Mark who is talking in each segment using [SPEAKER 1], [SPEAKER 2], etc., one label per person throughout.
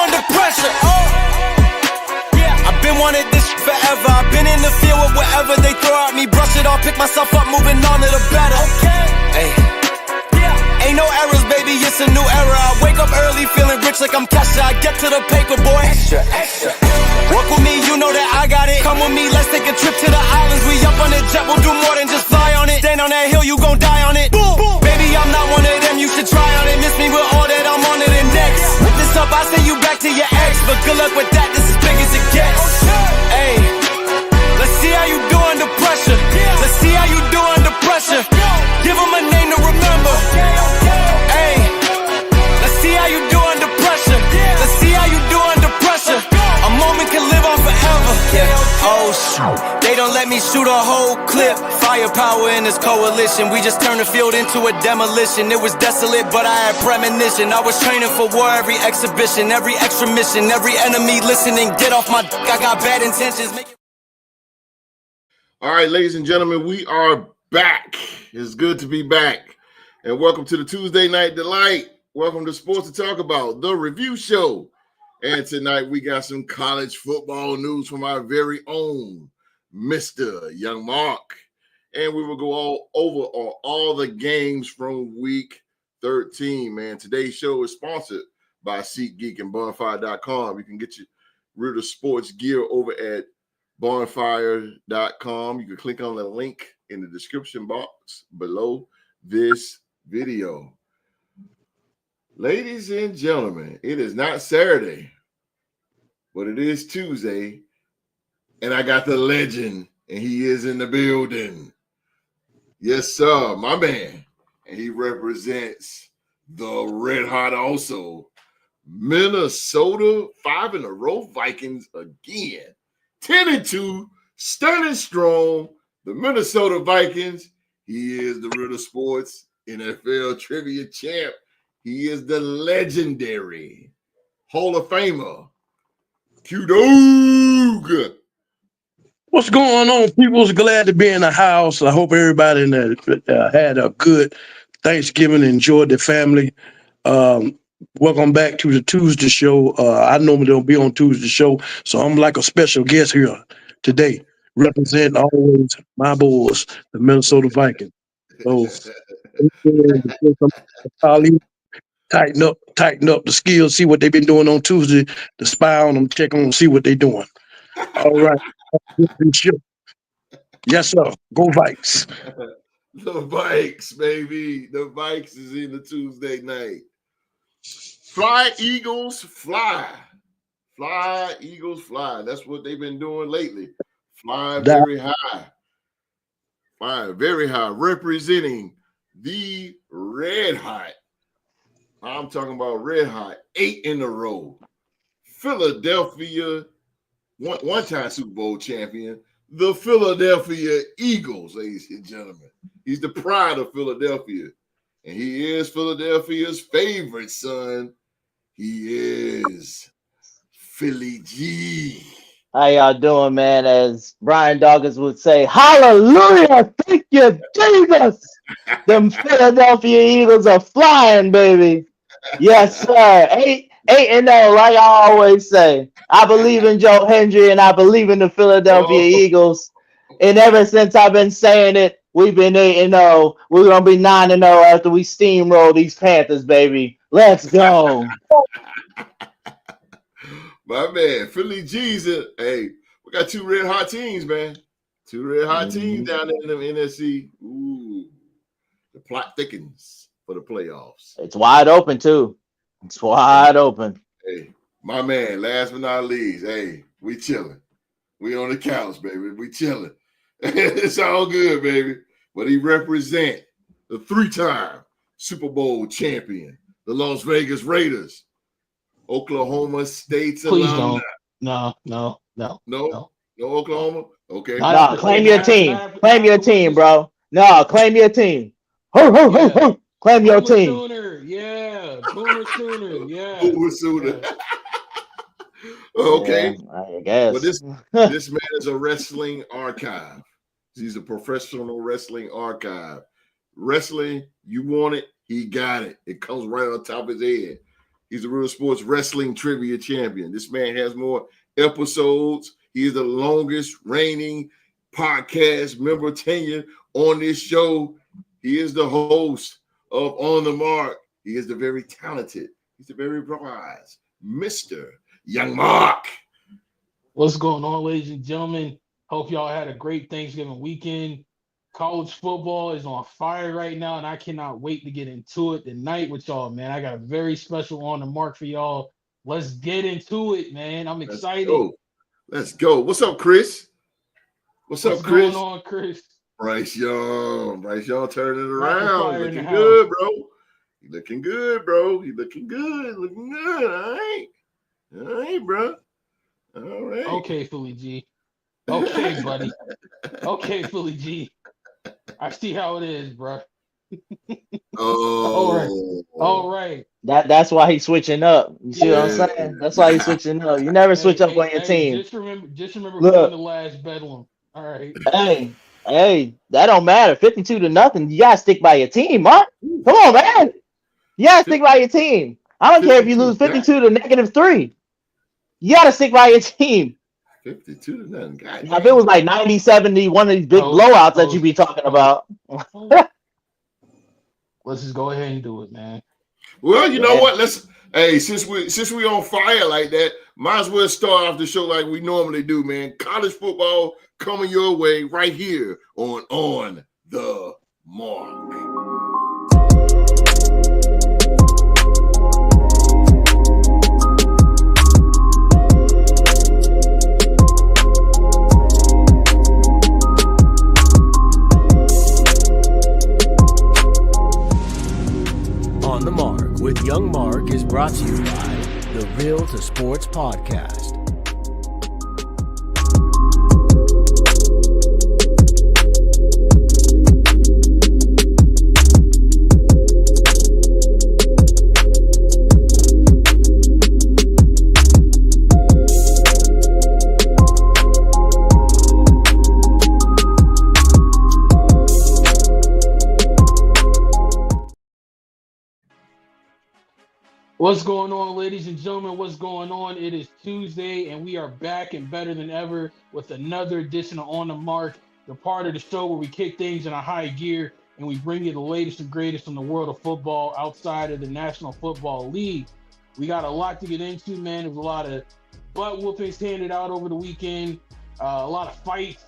[SPEAKER 1] under pressure. I've been wanting this forever. I've been in the field with whatever they throw at me. Brush it off, pick myself up, moving on to the better. Hey. Ain't no errors, baby, it's a new era. I wake up early, feeling rich like I'm Kesha. I get to the paper, boy. Extra. Work with me, you know that I got it. Come with me, let's take a trip to the islands. We up on the jet, we'll do more than just fly on it. Stand on that hill, you gon' die on it. Boom. Baby, I'm not one of them, you should try on it. Miss me with all that, I'm on it and next. With this up, I send you back to your ex. But good luck with that, this is big as it gets. Hey, let's see how you do under pressure. Let's see how you do under pressure. Give them a name to remember. Hey, let's see how you do under pressure. Let's see how you do under pressure. A moment can live on forever. Oh shoot, they don't let me shoot a whole clip. Firepower in this coalition. We just turned the field into a demolition. It was desolate, but I had premonition. I was training for war, every exhibition, every extra mission, every enemy listening. Get off my I got bad intentions.
[SPEAKER 2] All right, ladies and gentlemen, we are back. It's good to be back. And welcome to the Tuesday Night Delight. Welcome to Sports to Talk About, the review show. And tonight we got some college football news from our very own Mr. Young Mark. And we will go all over all the games from week 13, man. Today's show is sponsored by SeatGeek and Bonfire.com. You can get rid of sports gear over at Bonfire.com. You can click on the link in the description box below this video. Ladies and gentlemen, it is not Saturday, but it is Tuesday, and I got the legend, and he is in the building. Yes, sir, my man. And he represents the Red Hot also. Minnesota, 5 in a row Vikings again. 10-2, standing strong. The Minnesota Vikings. He is the Riddle Sports NFL Trivia Champ. He is the legendary Hall of Famer, Q-Dog.
[SPEAKER 3] What's going on, people? Glad to be in the house. I hope everybody had a good Thanksgiving, enjoyed their family. Welcome back to the Tuesday show. I normally don't be on Tuesday show, so I'm like a special guest here today, representing always my boys, the Minnesota Vikings. So, tighten up the skills, see what they've been doing on Tuesday, to spy on them, check on them, see what they're doing. All right. Yes, sir. Go Vikes.
[SPEAKER 2] The Vikes, baby. The Vikes is in the Tuesday night. Fly, Eagles, fly. Fly, Eagles, fly. That's what they've been doing lately. Fly very high. Fly very high. Representing the Red Hot. I'm talking about Red Hot. 8 in a row. Philadelphia, one-time Super Bowl champion. The Philadelphia Eagles, ladies and gentlemen. He's the pride of Philadelphia. And he is Philadelphia's favorite son. He is Philly G.
[SPEAKER 4] How y'all doing, man? As Brian Dawkins would say, hallelujah! Thank you, Jesus! Them Philadelphia Eagles are flying, baby. Yes, sir. 8-0, like I always say. I believe in Joe Hendry and I believe in the Philadelphia Eagles. And ever since I've been saying it, we've been 8-0. We're gonna be 9-0 after we steamroll these Panthers, baby. Let's go.
[SPEAKER 2] My man, Philly Jesus. Hey, we got 2 red hot teams, man. 2 red hot teams down there in the NFC. Ooh, the plot thickens for the playoffs.
[SPEAKER 4] It's wide open, too. It's wide open.
[SPEAKER 2] Hey, my man, last but not least, hey, we chilling. We on the couch, baby. We chilling. It's all good, baby. But he represent the 3-time Super Bowl champion, the Las Vegas Raiders, Oklahoma State's alumni.
[SPEAKER 4] No.
[SPEAKER 2] No Oklahoma? Okay.
[SPEAKER 4] No, claim your team. Claim your team, bro. No, claim your team. Ho. Claim your team.
[SPEAKER 5] Sooner. Yeah. Boomer Sooner. Yeah.
[SPEAKER 2] Boomer Sooner. Okay.
[SPEAKER 4] Yeah, I guess.
[SPEAKER 2] Well, this man is a wrestling archive. He's a professional wrestling archive. Wrestling, you want it, he got it. It comes right on top of his head. He's a Real Sports Wrestling Trivia Champion. This man has more episodes. He is the longest reigning podcast member tenure on this show. He is the host of On the Mark. He is the very talented, he's the very wise Mr. Young Mark.
[SPEAKER 5] What's going on, ladies and gentlemen? Hope y'all had a great Thanksgiving weekend. College football is on fire right now, and I cannot wait to get into it tonight with y'all, man. I got a very special On the Mark for y'all. Let's get into it, man. I'm excited.
[SPEAKER 2] Let's go. What's up, Chris? What's up, Chris?
[SPEAKER 5] What's going on, Chris?
[SPEAKER 2] Bryce Young turning it
[SPEAKER 5] Rapid
[SPEAKER 2] around.
[SPEAKER 5] fire in
[SPEAKER 2] Looking
[SPEAKER 5] the
[SPEAKER 2] good, bro. You looking good, bro. You looking good. Looking good. All right, bro. All right.
[SPEAKER 5] Okay, Philly G. Okay, buddy. Okay, Philly G. I see how it is, bro.
[SPEAKER 2] Oh.
[SPEAKER 5] All right.
[SPEAKER 4] That's why he's switching up. You see what I'm saying? That's why he's switching up. You never switch up on your team.
[SPEAKER 5] Just remember
[SPEAKER 4] Look.
[SPEAKER 5] who won the last Bedlam. All right.
[SPEAKER 4] Hey, that don't matter. 52-0. You gotta stick by your team, Mark. Come on, man. You gotta stick by your team. I don't care if you lose 52 to -3. You gotta stick by your team.
[SPEAKER 2] 52-0. God,
[SPEAKER 4] Now, if it was like 90-70, one of these big blowouts that you be talking about.
[SPEAKER 5] Let's just go ahead and do it, man.
[SPEAKER 2] Well, you know what? Since we on fire like that, might as well start off the show like we normally do, man. College football coming your way right here on the Mark.
[SPEAKER 1] On the Mark with Young Mark is brought to you by the Real to Sports Podcast.
[SPEAKER 5] What's going on, ladies and gentlemen? What's going on? It is Tuesday, and we are back and better than ever with another edition of On the Mark, the part of the show where we kick things in a high gear and we bring you the latest and greatest from the world of football outside of the National Football League. We got a lot to get into, man. There's a lot of butt whoopings handed out over the weekend, a lot of fights,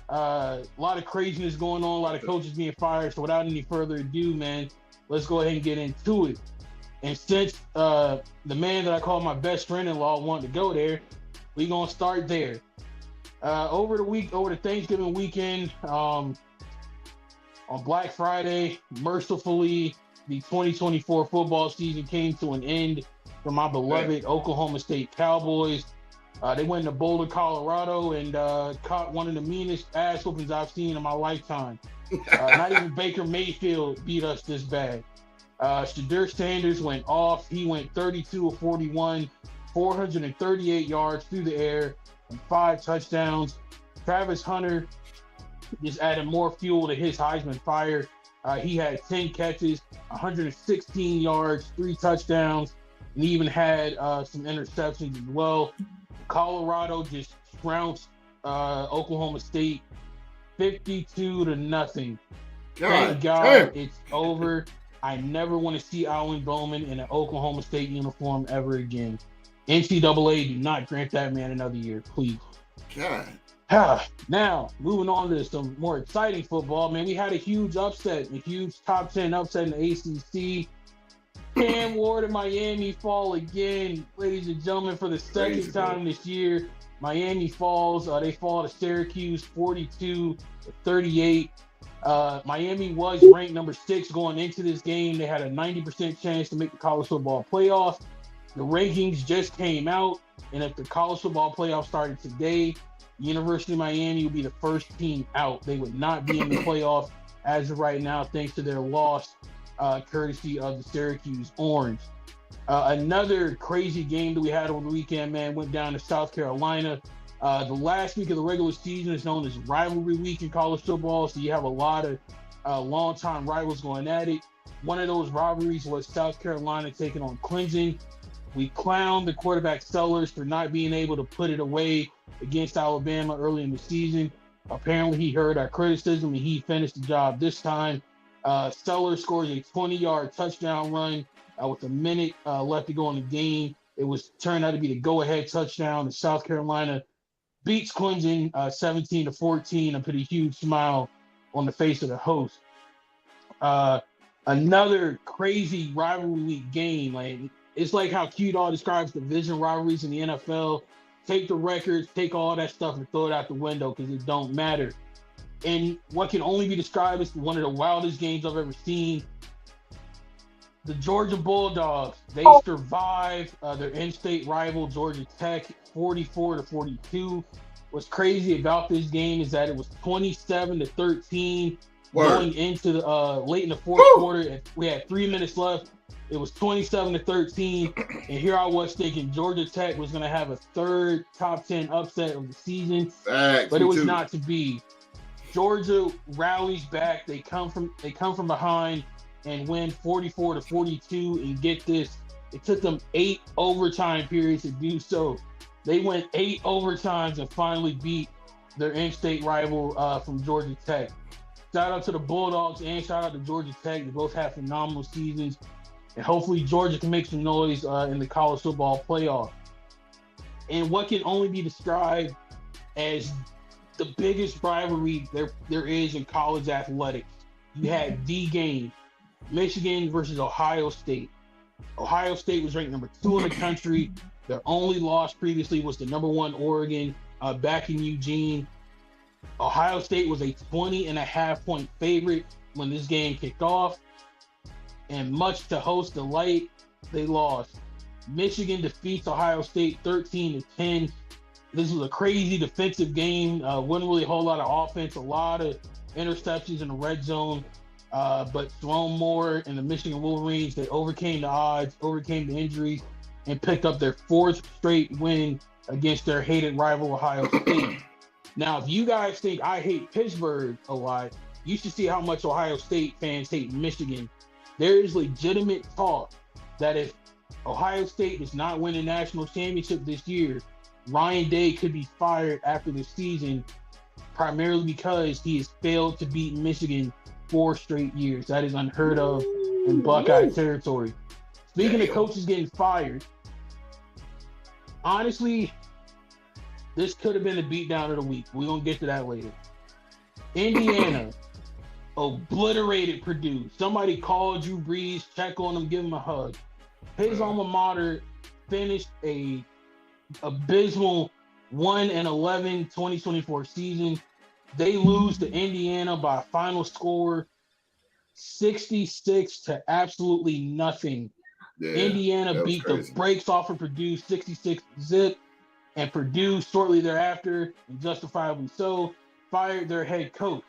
[SPEAKER 5] a lot of craziness going on, a lot of coaches being fired. So without any further ado, man, let's go ahead and get into it. And since the man that I call my best friend-in-law wanted to go there, we're going to start there. Over the Thanksgiving weekend, on Black Friday, mercifully, the 2024 football season came to an end for my beloved Oklahoma State Cowboys. They went to Boulder, Colorado, and caught one of the meanest ass whoopings I've seen in my lifetime. Not even Baker Mayfield beat us this bad. Shadur Sanders went off. He went 32 of 41, 438 yards through the air, and 5 touchdowns. Travis Hunter just added more fuel to his Heisman fire. He had 10 catches, 116 yards, 3 touchdowns, and he even had some interceptions as well. Colorado just trounced Oklahoma State 52-0. Thank God it's over. I never want to see Alwyn Bowman in an Oklahoma State uniform ever again. NCAA, do not grant that man another year, please.
[SPEAKER 2] God.
[SPEAKER 5] Now, moving on to some more exciting football, man. We had a huge upset, a huge top 10 upset in the ACC. Cam Ward and Miami fall again, ladies and gentlemen, for the second time this year. Miami falls. They fall to Syracuse 42-38. Miami was ranked number 6 going into this game. They had a 90% chance to make the college football playoff. The rankings just came out, and if the college football playoff started today, University of Miami would be the first team out. They would not be in the playoff as of right now, thanks to their loss, courtesy of the Syracuse Orange. Another crazy game that we had over the weekend, man, went down to South Carolina. The last week of the regular season is known as rivalry week in college football, so you have a lot of longtime rivals going at it. One of those rivalries was South Carolina taking on Clemson. We clowned the quarterback Sellers for not being able to put it away against Alabama early in the season. Apparently, he heard our criticism and he finished the job this time. Sellers scores a 20-yard touchdown run with a minute left to go in the game. It was turned out to be the go-ahead touchdown. And South Carolina beats Clemson 17-14 and put a huge smile on the face of the host. Another crazy rivalry week game. Like, it's like how Q-Dog describes division rivalries in the NFL. Take the records, take all that stuff and throw it out the window because it don't matter. And what can only be described as one of the wildest games I've ever seen. The Georgia Bulldogs, they survived their in-state rival Georgia Tech 44-42. What's crazy about this game is that it was 27-13 going into the late in the fourth quarter. We had 3 minutes left. It was 27-13, and here I was thinking Georgia Tech was going to have a third top 10 upset of the season, but it was not to be. Georgia rallies back. They come from behind and win 44-42. And get this, it took them 8 overtime periods to do so. They went 8 overtimes and finally beat their in-state rival from Georgia Tech. Shout out to the Bulldogs and shout out to Georgia Tech. They both have phenomenal seasons. And hopefully Georgia can make some noise in the college football playoff. And what can only be described as the biggest rivalry there is in college athletics. You had the game, Michigan versus Ohio State. Ohio State was ranked number 2 in the country. Their only loss previously was the number 1 Oregon back in Eugene. Ohio State was a 20.5-point favorite when this game kicked off. And much to host's delight, they lost. Michigan defeats Ohio State 13-10. This was a crazy defensive game. Wasn't really a whole lot of offense, a lot of interceptions in the red zone. But Jerome Moore and the Michigan Wolverines, they overcame the odds, overcame the injuries, and picked up their 4th straight win against their hated rival, Ohio State. Now, if you guys think I hate Pittsburgh a lot, you should see how much Ohio State fans hate Michigan. There is legitimate talk that if Ohio State does not win a national championship this year, Ryan Day could be fired after the season, primarily because he has failed to beat Michigan 4 straight years. That is unheard of in Buckeye territory. Speaking of coaches getting fired, honestly, this could have been the beatdown of the week. We're going to get to that later. Indiana obliterated Purdue. Somebody called Drew Brees, check on him, give him a hug. His alma mater finished a abysmal 1-11 2024 season. They lose to Indiana by a final score 66 to absolutely nothing.
[SPEAKER 2] Yeah,
[SPEAKER 5] Indiana beat the brakes off of Purdue 66-zip, and Purdue shortly thereafter, and justifiably so, fired their head coach.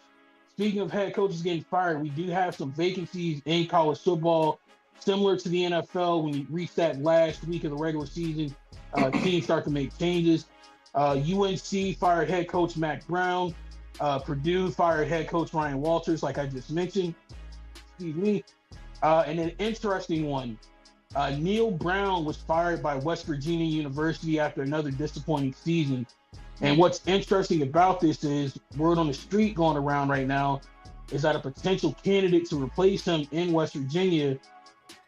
[SPEAKER 5] Speaking of head coaches getting fired, we do have some vacancies in college football, similar to the NFL. When you reach that last week of the regular season, teams start to make changes. UNC fired head coach Mac Brown. Purdue fired head coach Ryan Walters, like I just mentioned. Excuse me. And an interesting one. Neil Brown was fired by West Virginia University after another disappointing season. And what's interesting about this is word on the street going around right now is that a potential candidate to replace him in West Virginia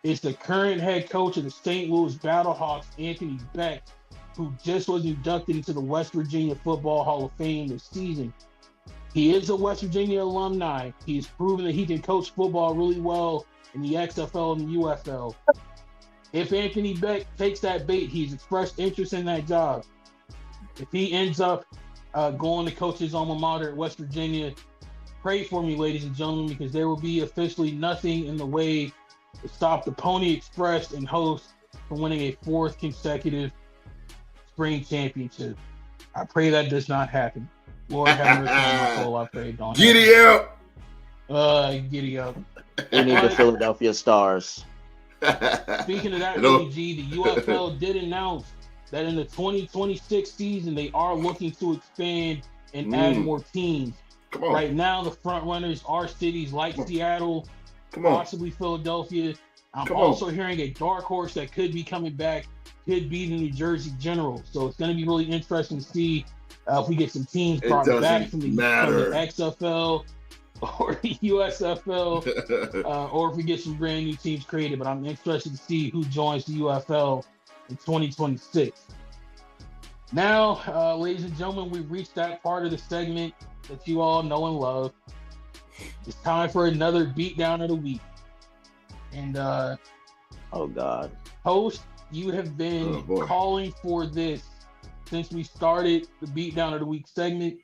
[SPEAKER 5] is the current head coach of the St. Louis Battlehawks, Anthony Beck, who just was inducted into the West Virginia Football Hall of Fame this season. He is a West Virginia alumni. He's proven that he can coach football really well in the XFL and the UFL. If Anthony Beck takes that bait, he's expressed interest in that job. If he ends up going to coach his alma mater at West Virginia, pray for me, ladies and gentlemen, because there will be officially nothing in the way to stop the Pony Express and host from winning a 4th consecutive spring championship. I pray that does not happen. Lord have mercy on my soul, I pray. Don't
[SPEAKER 2] Giddy up!
[SPEAKER 5] Giddy up.
[SPEAKER 4] We need the Philadelphia Stars.
[SPEAKER 5] Speaking of that, Willie G, the UFL did announce that in the 2026 season, they are looking to expand and add more teams. Right now, the front runners are cities like Seattle, possibly Philadelphia. I'm also hearing a dark horse that could be coming back could be the New Jersey Generals. So it's going to be really interesting to see if we get some teams
[SPEAKER 2] It
[SPEAKER 5] brought back
[SPEAKER 2] doesn't
[SPEAKER 5] from the
[SPEAKER 2] matter.
[SPEAKER 5] XFL or the USFL, or if we get some brand new teams created. But I'm interested to see who joins the UFL in 2026. Now, ladies and gentlemen, we've reached that part of the segment that you all know and love. It's time for another beatdown of the week. And
[SPEAKER 4] Oh God.
[SPEAKER 5] host, you have been calling for this since we started the beatdown of the week segment.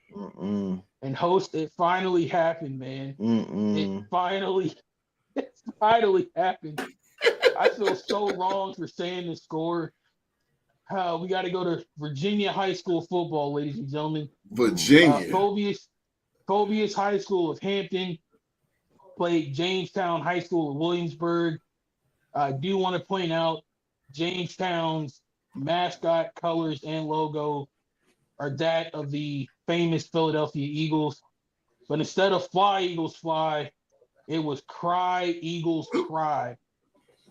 [SPEAKER 5] And host, it finally happened, man. It finally happened. I feel so wrong for saying the score. We got to go to Virginia High School football, ladies and gentlemen.
[SPEAKER 2] Virginia.
[SPEAKER 5] Phobius High School of Hampton played Jamestown High School of Williamsburg. I do want to point out Jamestown's mascot, colors, and logo are that of the famous Philadelphia Eagles. But instead of Fly Eagles Fly, it was Cry Eagles Cry.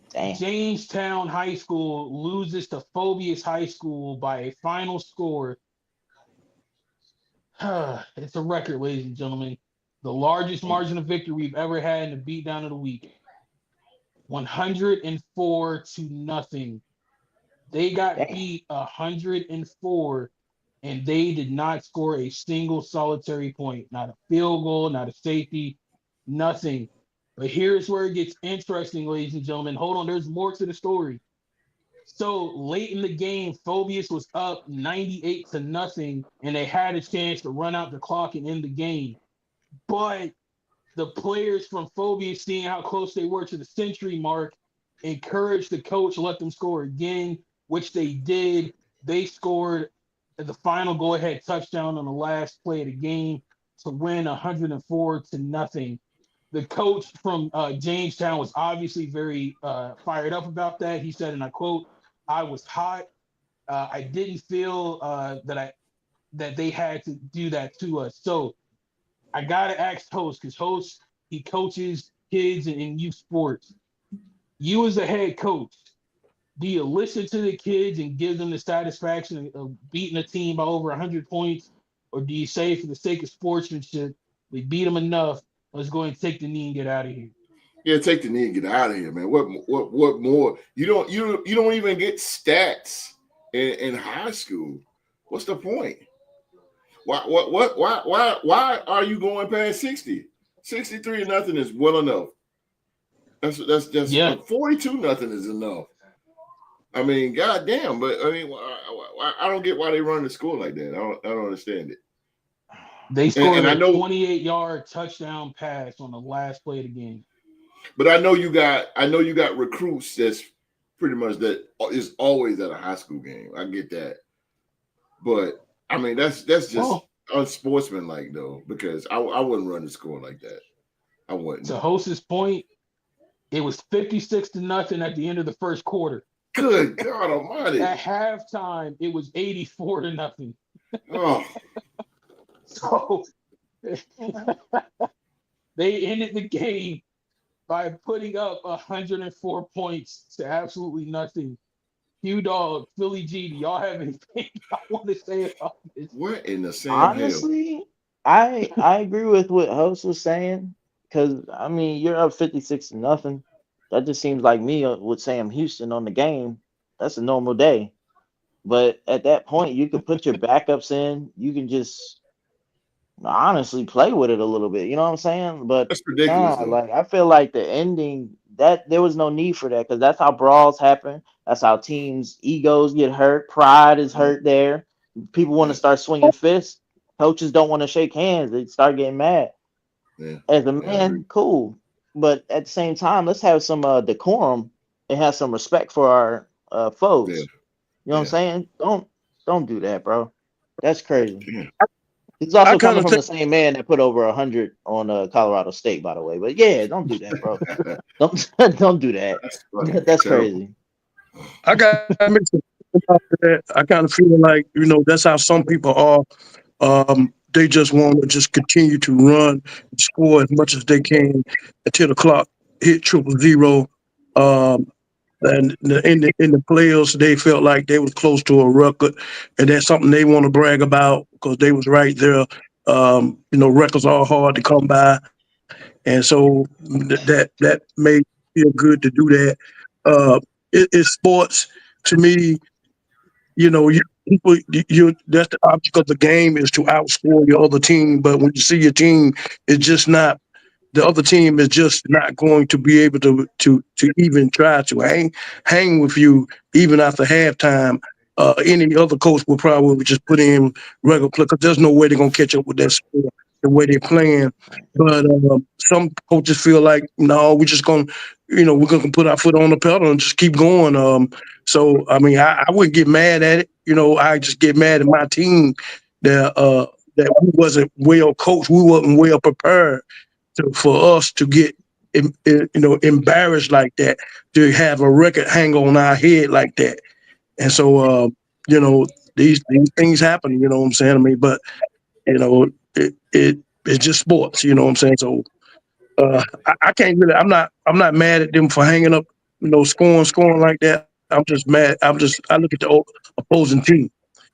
[SPEAKER 4] Damn.
[SPEAKER 5] Jamestown High School loses to Phobius High School by a final score. It's a record, ladies and gentlemen. The largest margin of victory we've ever had in the beatdown of the week. 104-0. They got beat 104, and they did not score a single solitary point. Not a field goal, not a safety, nothing. But here's where it gets interesting, ladies and gentlemen. Hold on, there's more to the story. So late in the game, Phobius was up 98-0, and they had a chance to run out the clock and end the game. But the players from Phobius, seeing how close they were to the century mark, encouraged the coach to let them score again, which they did. They scored the final go-ahead touchdown on the last play of the game to win 104-0. The coach from Jamestown was obviously very fired up about that. He said, and I quote, "I was hot. I didn't feel that they had to do that to us." So I gotta ask host, because host, he coaches kids in youth sports. You as a head coach, do you listen to the kids and give them the satisfaction of beating a team by over 100 points, or do you say, for the sake of sportsmanship, we beat them enough, let's go and take the knee and get out of here?
[SPEAKER 2] Yeah, take the knee and get out of here, man. What more? You don't even get stats in high school. What's the point? Why are you going past 60? 63-0 is well enough. That's 42-0 is enough. I mean, goddamn, but I mean, I don't get why they run the score like that. I don't understand it.
[SPEAKER 5] They scored a 28-yard touchdown pass on the last play of the game.
[SPEAKER 2] But I know you got recruits that's pretty much that is always at a high school game. I get that, but I mean that's just unsportsmanlike though, because I wouldn't run the score like that. I wouldn't.
[SPEAKER 5] To host's point, it was 56-0 at the end of the first quarter.
[SPEAKER 2] Good God Almighty!
[SPEAKER 5] At halftime, it was 84-0.
[SPEAKER 2] Oh.
[SPEAKER 5] So they ended the game by putting up 104 points to absolutely nothing. Hugh Dog, Philly G, do y'all have anything I want to say about this?
[SPEAKER 2] What in the same
[SPEAKER 4] Honestly, I agree with what host was saying, because I mean, you're up 56-0. That just seems like me with Sam Houston on the game. That's a normal day. But at that point, you can put your backups in. You can just honestly play with it a little bit. You know what I'm saying? But
[SPEAKER 2] that's ridiculous.
[SPEAKER 4] like I feel like the ending, that there was no need for that, because that's how brawls happen. That's how teams' egos get hurt. Pride is hurt there. People want to start swinging fists. Coaches don't want to shake hands. They start getting mad.
[SPEAKER 2] Yeah.
[SPEAKER 4] As a man, cool. But at the same time, let's have some decorum and have some respect for our foes.
[SPEAKER 2] Yeah.
[SPEAKER 4] You know what I'm saying? Don't do that, bro. That's crazy.
[SPEAKER 2] Yeah.
[SPEAKER 4] It's also coming from the same man that put over 100 on Colorado State, by the way. But yeah, don't do that, bro. don't do that. That's crazy.
[SPEAKER 3] I got mixed about that. I kind of feel like, that's how some people are. They just want to just continue to run and score as much as they can until the clock hit 000. And in the playoffs, they felt like they was close to a record, and that's something they want to brag about because they was right there. Records are hard to come by, and so that made it feel good to do that. It's sports to me. That's the object of the game is to outscore your other team. But when you see your team, it's just not the other team is just not going to be able to even try to hang with you even after halftime. Any other coach will probably just put in regular play because there's no way they're gonna catch up with that score the way they're playing. But some coaches feel like no, we're gonna put our foot on the pedal and just keep going. So I mean, I wouldn't get mad at it. I just get mad at my team that we wasn't well coached, we wasn't well prepared for us to get embarrassed like that, to have a record hang on our head like that. And so these things happen, you know what I'm saying? I mean, but it's just sports, you know what I'm saying? So I can't really I'm not mad at them for hanging up, scoring like that. I'm just mad. I look at the opposing team.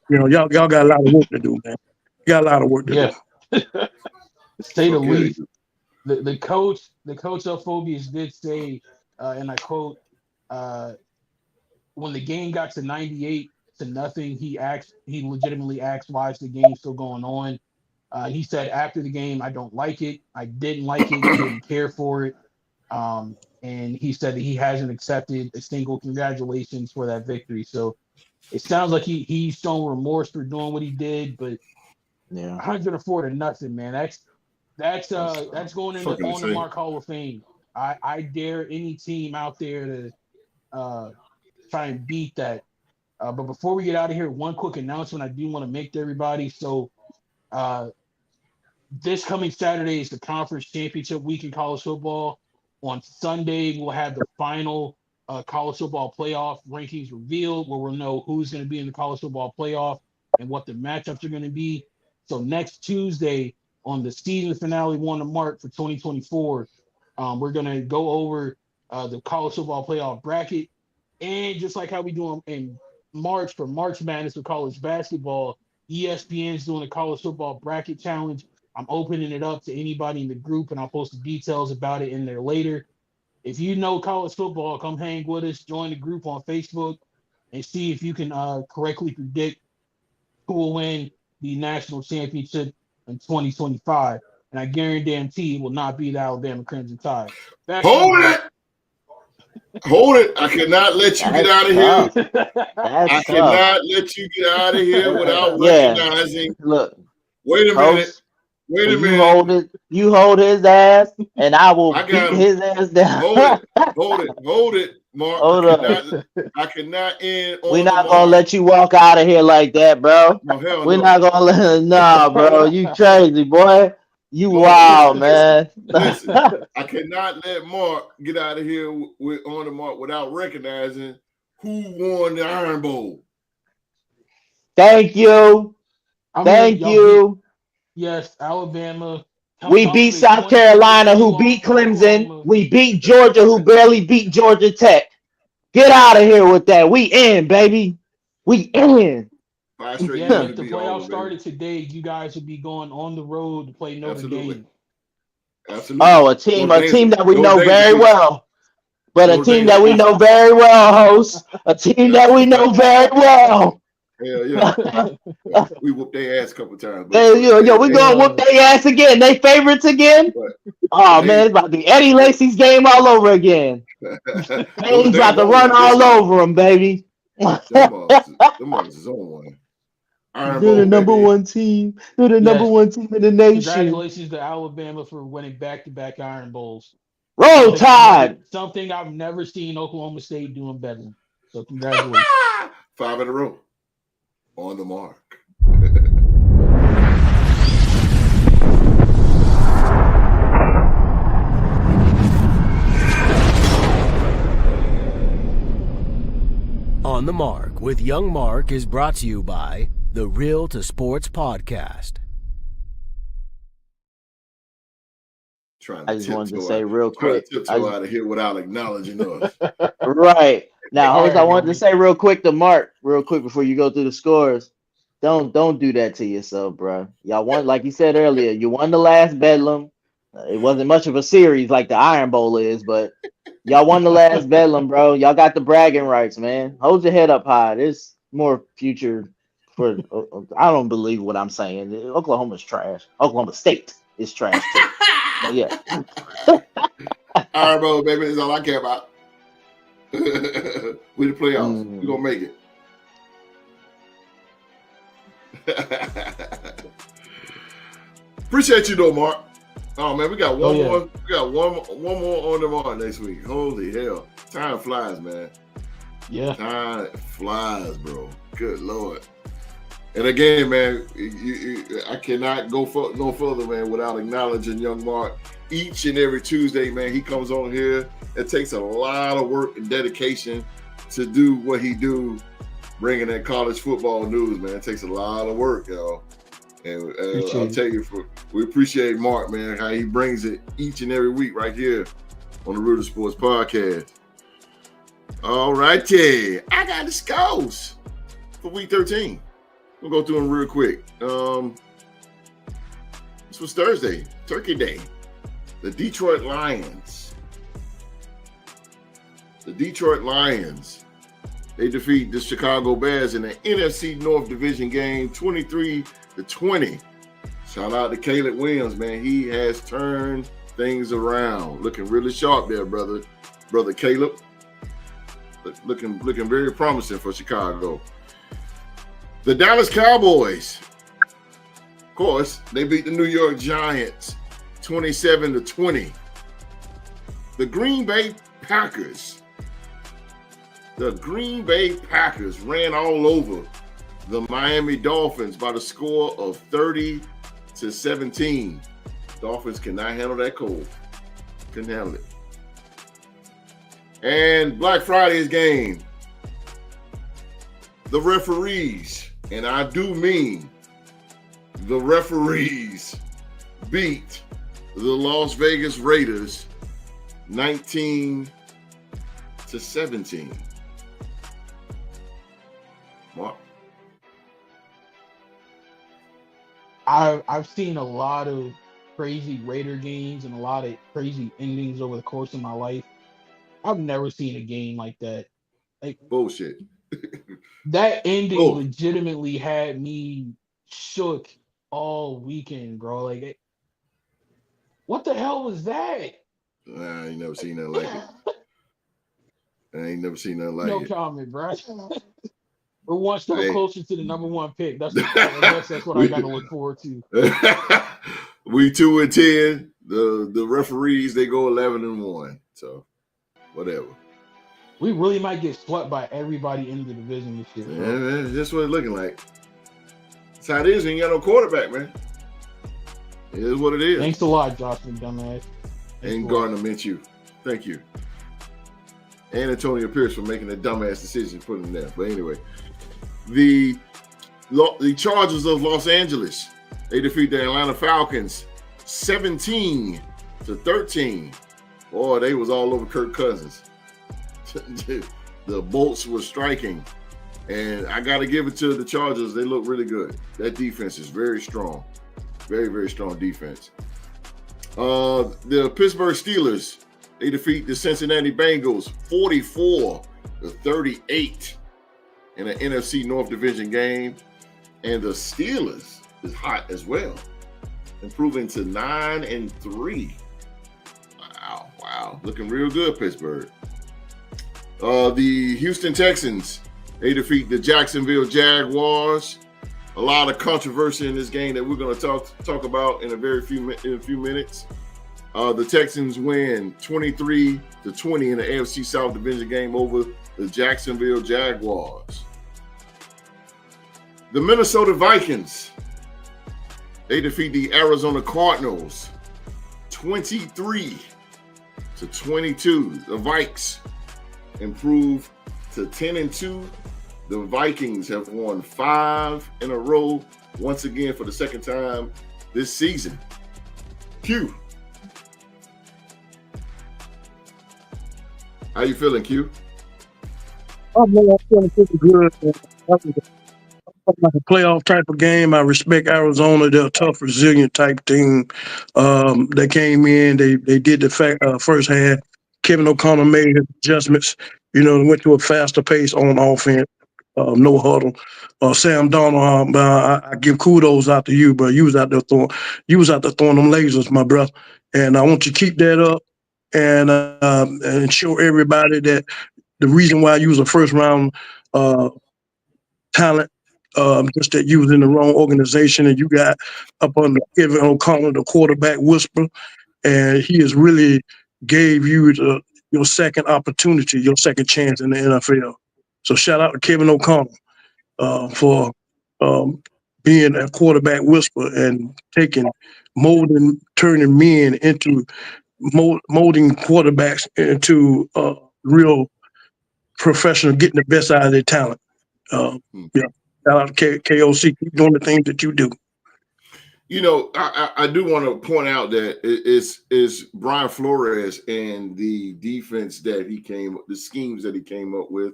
[SPEAKER 3] Y'all got a lot of work to do, man. You got a lot of work to do.
[SPEAKER 5] To say the least. The coach of Phobias did say, and I quote, when the game got to 98-0, he legitimately asked, why is the game still going on? He said after the game, I don't like it. I didn't like it. He didn't care for it. And he said that he hasn't accepted a single congratulations for that victory. So it sounds like he's shown remorse for doing what he did, but 104-0, man. That's going into on the Mark Hall of Fame. I dare any team out there to try and beat that. But before we get out of here, one quick announcement I do want to make to everybody. So this coming Saturday is the conference championship week in college football. On Sunday, we'll have the final college football playoff rankings revealed, where we'll know who's going to be in the college football playoff and what the matchups are going to be. So next Tuesday, on the season finale on the mark for 2024, we're going to go over the college football playoff bracket. And just like how we do in March for March Madness for college basketball, ESPN's doing a college football bracket challenge. I'm opening it up to anybody in the group, and I'll post the details about it in there later. If you know college football, come hang with us. Join the group on Facebook and see if you can correctly predict who will win the national championship in 2025. And I guarantee it will not be the Alabama Crimson Tide.
[SPEAKER 2] Hold it. I cannot let you get out of here. I cannot let you get out of here without recognizing.
[SPEAKER 4] Look.
[SPEAKER 2] Wait a minute.
[SPEAKER 4] You hold his ass, and I will beat his ass down.
[SPEAKER 2] Hold it, Mark. I cannot end.
[SPEAKER 4] We're not gonna let you walk out of here like that, bro. We're not gonna let. Nah, bro, you crazy, boy. You wild, man.
[SPEAKER 2] Listen, I cannot let Mark get out of here on the mark without recognizing who won the Iron Bowl.
[SPEAKER 4] Thank you. Thank you.
[SPEAKER 5] Yes, Alabama.
[SPEAKER 4] We beat South Carolina, who beat Clemson. We beat Georgia, who barely beat Georgia Tech. Get out of here with that. We in, baby. We in.
[SPEAKER 5] If the playoffs started today, you guys would be going on the road to play Notre Dame.
[SPEAKER 2] Absolutely.
[SPEAKER 4] Oh, a team that we know very well. But a team that we know very well, host. A team that we know very well.
[SPEAKER 2] Hell yeah. We whooped their ass a couple times.
[SPEAKER 4] We gonna whoop their ass again. They favorites again. Oh man, it's about to be Eddie Lacy's game all over again. He's about to run all over them, baby.
[SPEAKER 2] Them is on one.
[SPEAKER 4] They're the number one team. They're the number one team in the nation.
[SPEAKER 5] Congratulations to Alabama for winning back-to-back Iron Bowls.
[SPEAKER 4] Roll Tide.
[SPEAKER 5] Something I've never seen Oklahoma State doing better. So congratulations.
[SPEAKER 2] 5 in a row. On the mark.
[SPEAKER 1] On the Mark with Young Mark is brought to you by the Real to Sports Podcast.
[SPEAKER 2] Trying
[SPEAKER 4] I
[SPEAKER 2] to
[SPEAKER 4] just wanted to
[SPEAKER 2] tiptoe
[SPEAKER 4] say
[SPEAKER 2] out,
[SPEAKER 4] real quick.
[SPEAKER 2] out of here without acknowledging us.
[SPEAKER 4] Right. Now,
[SPEAKER 5] All
[SPEAKER 4] host,
[SPEAKER 5] right,
[SPEAKER 4] I wanted to
[SPEAKER 5] baby.
[SPEAKER 4] say real quick to Mark, real quick before you go through the scores. Don't do that to yourself, bro. Y'all won, like you said earlier, you won the last Bedlam. It wasn't much of a series like the Iron Bowl is, but y'all won the last Bedlam, bro. Y'all got the bragging rights, man. Hold your head up high. There's more future for. I don't believe what I'm saying. Oklahoma's trash. Oklahoma State is trash too. But yeah.
[SPEAKER 2] All right, bro, baby, that's all I care about. We the playoffs. We're gonna make it. Appreciate you though, Mark. Oh man, we got one more. We got one more on the mark next week. Holy hell, time flies, man.
[SPEAKER 5] Yeah,
[SPEAKER 2] time flies, bro. Good Lord. And again, man, I cannot go no further, man, without acknowledging young Mark. Each and every Tuesday, man, he comes on here. It takes a lot of work and dedication to do what he do, bringing that college football news, man. It takes a lot of work, y'all. And I'll tell you, we appreciate Mark, man, how he brings it each and every week right here on the Rooter Sports Podcast. All righty. I got the scores for week 13. We'll go through them real quick. This was Thursday, Turkey Day. The Detroit Lions. They defeat the Chicago Bears in the NFC North Division game, 23-20. Shout out to Caleb Williams, man. He has turned things around. Looking really sharp there, brother Caleb. Looking very promising for Chicago. The Dallas Cowboys, of course, they beat the New York Giants 27-20. The Green Bay Packers ran all over the Miami Dolphins by the score of 30-17. Dolphins cannot handle that cold. Couldn't handle it. And Black Friday's game, the referees, and I do mean the referees, beat the Las Vegas Raiders 19-17. Mark?
[SPEAKER 5] I've seen a lot of crazy Raider games and a lot of crazy endings over the course of my life. I've never seen a game like that. Like
[SPEAKER 2] bullshit.
[SPEAKER 5] That ending legitimately had me shook all weekend, bro. Like, what the hell was that?
[SPEAKER 2] I ain't never seen nothing like it.
[SPEAKER 5] No comment, bro. We're one step closer to the number one pick. That's what I got to look forward to.
[SPEAKER 2] We 2-10. The referees, they go 11-1. So whatever.
[SPEAKER 5] We really might get swept by everybody in the division this year.
[SPEAKER 2] Yeah, man, that's what it's looking like. That's how it is when you got no quarterback, man. It is what it is.
[SPEAKER 5] Thanks a lot, Jocelyn, dumbass.
[SPEAKER 2] And Gardner Minshew. Thank you. And Antonio Pierce for making that dumbass decision to put him there. But anyway, the Chargers of Los Angeles, they defeat the Atlanta Falcons 17-13. Boy, they was all over Kirk Cousins. The bolts were striking. And I got to give it to the Chargers. They look really good. That defense is very strong. Very, very strong defense. The Pittsburgh Steelers, they defeat the Cincinnati Bengals 44-38 in an NFC North Division game. And the Steelers is hot as well, improving to 9-3. Wow. Looking real good, Pittsburgh. The Houston Texans, they defeat the Jacksonville Jaguars. A lot of controversy in this game that we're going to talk about in a few minutes. The Texans win 23-20 in the AFC South Division game over the Jacksonville Jaguars. The Minnesota Vikings, they defeat the Arizona Cardinals 23-22. The Vikes improve to 10-2. The Vikings have won 5 in a row, once again for the second time this season. How you feeling, Q?
[SPEAKER 3] Oh man, I'm feeling pretty good. Man. That was like a playoff type of game. I respect Arizona. They're a tough, resilient type team. They came in. They did the first half. Kevin O'Connor made his adjustments. Went to a faster pace on offense. No huddle. Sam Darnold, I give kudos out to you, bro. You was out there throwing them lasers, my brother. And I want you to keep that up and show everybody that the reason why you was a first round uh, talent, just that you was in the wrong organization and you got up under Kevin O'Connor, the quarterback whisperer, and he has really gave you your second opportunity, your second chance in the NFL. So shout out to Kevin O'Connor for um, being a quarterback whisperer and turning men into molding quarterbacks into real professional, getting the best out of their talent. Yeah, shout out to KOC. Keep doing the things that you do.
[SPEAKER 2] I do want to point out that it's Brian Flores and the defense the schemes that he came up with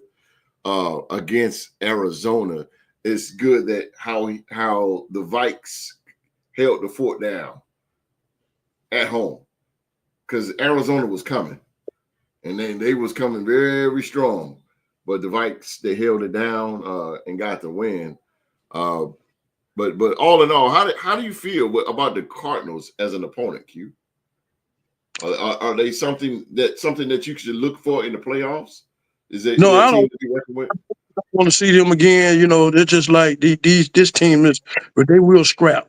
[SPEAKER 2] against Arizona. It's good that how the Vikes held the fort down at home, because Arizona was coming, and then they was coming very strong, but the Vikes, they held it down and got the win. But all in all, how do you feel about the Cardinals as an opponent, Q? Are they something that you should look for in the playoffs? Is that
[SPEAKER 3] No,
[SPEAKER 2] a
[SPEAKER 3] I
[SPEAKER 2] team
[SPEAKER 3] don't
[SPEAKER 2] to be working with?
[SPEAKER 3] want to see them again. They're just like this team is, but they will scrap.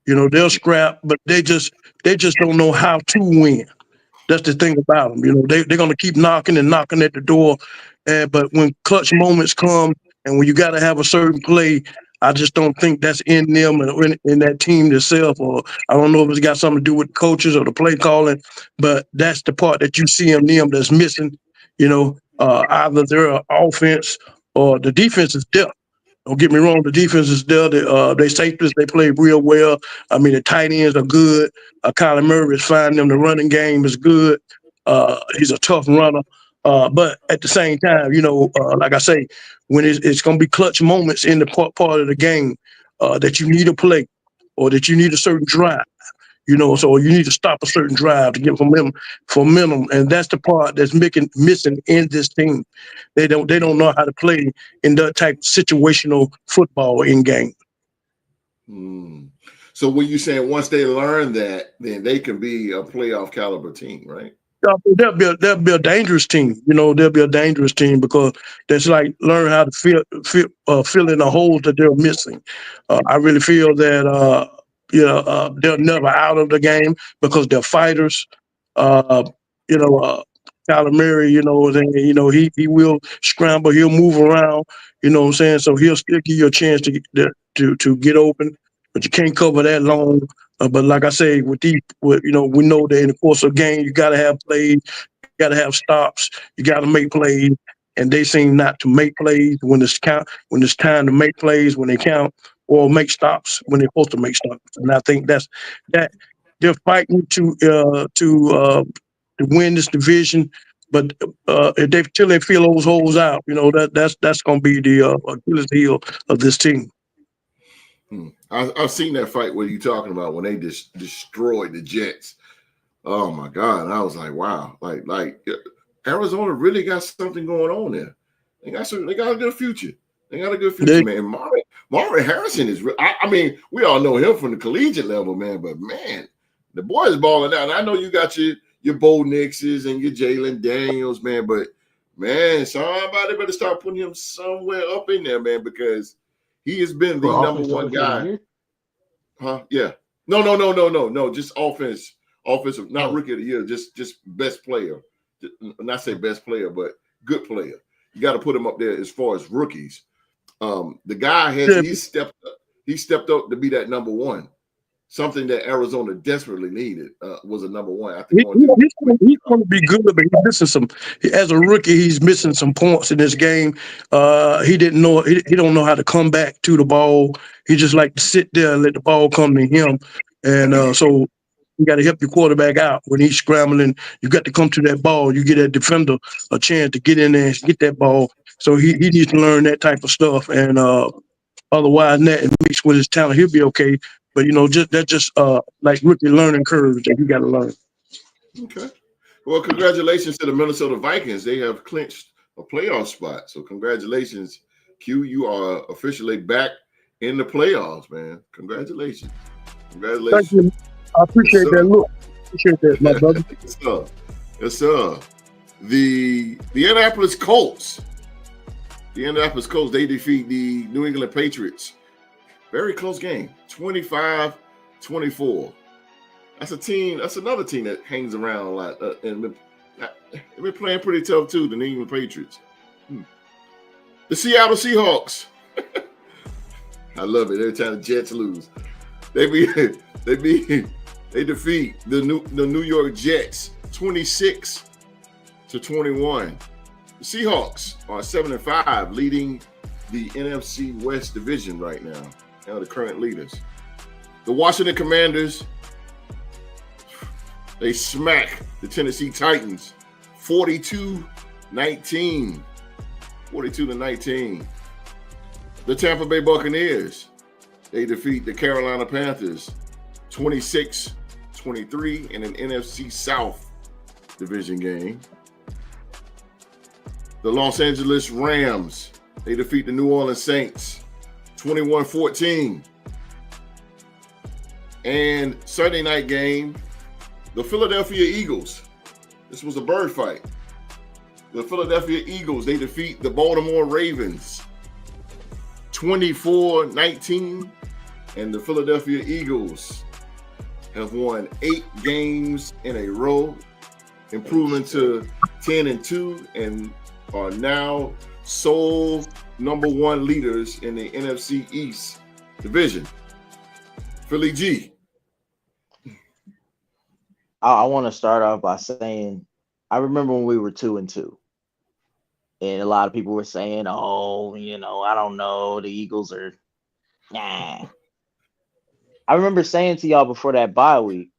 [SPEAKER 3] They'll scrap, but they just don't know how to win. That's the thing about them. They're going to keep knocking and knocking at the door. But when clutch moments come and when you got to have a certain play, I just don't think that's in them and in that team itself. Or I don't know if it's got something to do with coaches or the play calling, but that's the part that you see in them that's missing. Either their offense or the defense is depth. Don't get me wrong, the defense is there. They safeties, they play real well. I mean, the tight ends are good. Kyler Murray is fine. Them, the running game is good. He's a tough runner. But at the same time, like I say, when it's going to be clutch moments in the part of the game that you need a play or that you need a certain drive. So you need to stop a certain drive to get momentum, and that's the part that's missing in this team. They don't know how to play in that type of situational football in game.
[SPEAKER 2] So when you saying once they learn that, then they can be a playoff caliber team, right?
[SPEAKER 3] They'll be a dangerous team. They'll be a dangerous team because that's like learn how to fill in the holes that they're missing. I really feel that they're never out of the game because they're fighters. You know, Kyler Murray, he will scramble, he'll move around. You know what I'm saying? So he'll still give you a chance to get open, but you can't cover that long. But like I say, we know that in the course of a game, you got to have plays, you got to have stops, you got to make plays, and they seem not to make plays when it's time to make plays when they count, or make stops when they're supposed to make stops. And I think that they're fighting to win this division, but till they fill those holes out, that's going to be the Achilles heel of this team.
[SPEAKER 2] I've seen that fight. What are you talking about when they just destroyed the Jets? Oh my God! And I was like, wow, like Arizona really got something going on there. They got a good future. They got a good future, man. Marvin Harrison is. I mean, we all know him from the collegiate level, man. But man, the boy is balling out. And I know you got your Bo Nixes and your Jalen Daniels, man. But man, somebody better start putting him somewhere up in there, man, because he has been the number one guy. Huh? Yeah. No. Just offensive, not rookie of the year, just best player. Not say best player, but good player. You got to put him up there as far as rookies. The guy he stepped up to be that number one. Something that Arizona desperately needed was a number one. I think
[SPEAKER 3] he's going to be good, but he's missing some. As a rookie, he's missing some points in this game. He didn't know. He don't know how to come back to the ball. He just like to sit there and let the ball come to him. And so You got to help your quarterback out when he's scrambling. You got to come to that ball. You get that defender a chance to get in there and get that ball. So he needs to learn that type of stuff. And otherwise, that mixed with his talent, he'll be okay. But that's like rookie learning curves that you got to learn.
[SPEAKER 2] Okay. Well, congratulations to the Minnesota Vikings. They have clinched a playoff spot. So congratulations, Q. You are officially back in the playoffs, man. Congratulations.
[SPEAKER 3] Thank you. I appreciate that. Look, appreciate that, my brother.
[SPEAKER 2] Yes, sir. Yes, sir. The Indianapolis Colts. The Indianapolis Colts, they defeat the New England Patriots. Very close game, 25-24. That's another team that hangs around a lot. And they've been playing pretty tough too, the New England Patriots. The Seattle Seahawks. I love it. Every time the Jets lose. They defeat the New York Jets 26-21. The Seahawks are 7-5, leading the NFC West division right now. Now the current leaders. The Washington Commanders, they smack the Tennessee Titans 42-19. 42-19. The Tampa Bay Buccaneers, they defeat the Carolina Panthers 26-23 in an NFC South division game. The Los Angeles Rams, they defeat the New Orleans Saints 21-14. And Sunday night game, the Philadelphia Eagles. This was a bird fight. The Philadelphia Eagles, they defeat the Baltimore Ravens 24-19. And the Philadelphia Eagles have won 8 games in a row, improving to 10-2, and are now sole number 1 leaders in the NFC East division. Philly G.
[SPEAKER 4] I want to start off by saying, I remember when we were 2-2, and a lot of people were saying, "Oh, I don't know, the Eagles are nah." I remember saying to y'all before that bye week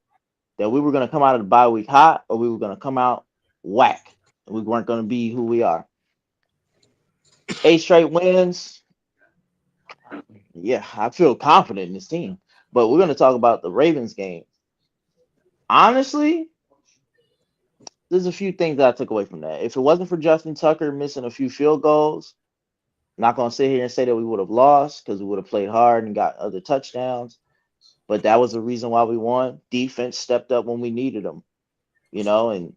[SPEAKER 4] that we were going to come out of the bye week hot, or we were going to come out whack, and we weren't going to be who we are. 8 straight wins. Yeah, I feel confident in this team. But we're going to talk about the Ravens game. Honestly, there's a few things that I took away from that. If it wasn't for Justin Tucker missing a few field goals, I'm not going to sit here and say that we would have lost, because we would have played hard and got other touchdowns. But that was the reason why we won. Defense stepped up when we needed them, and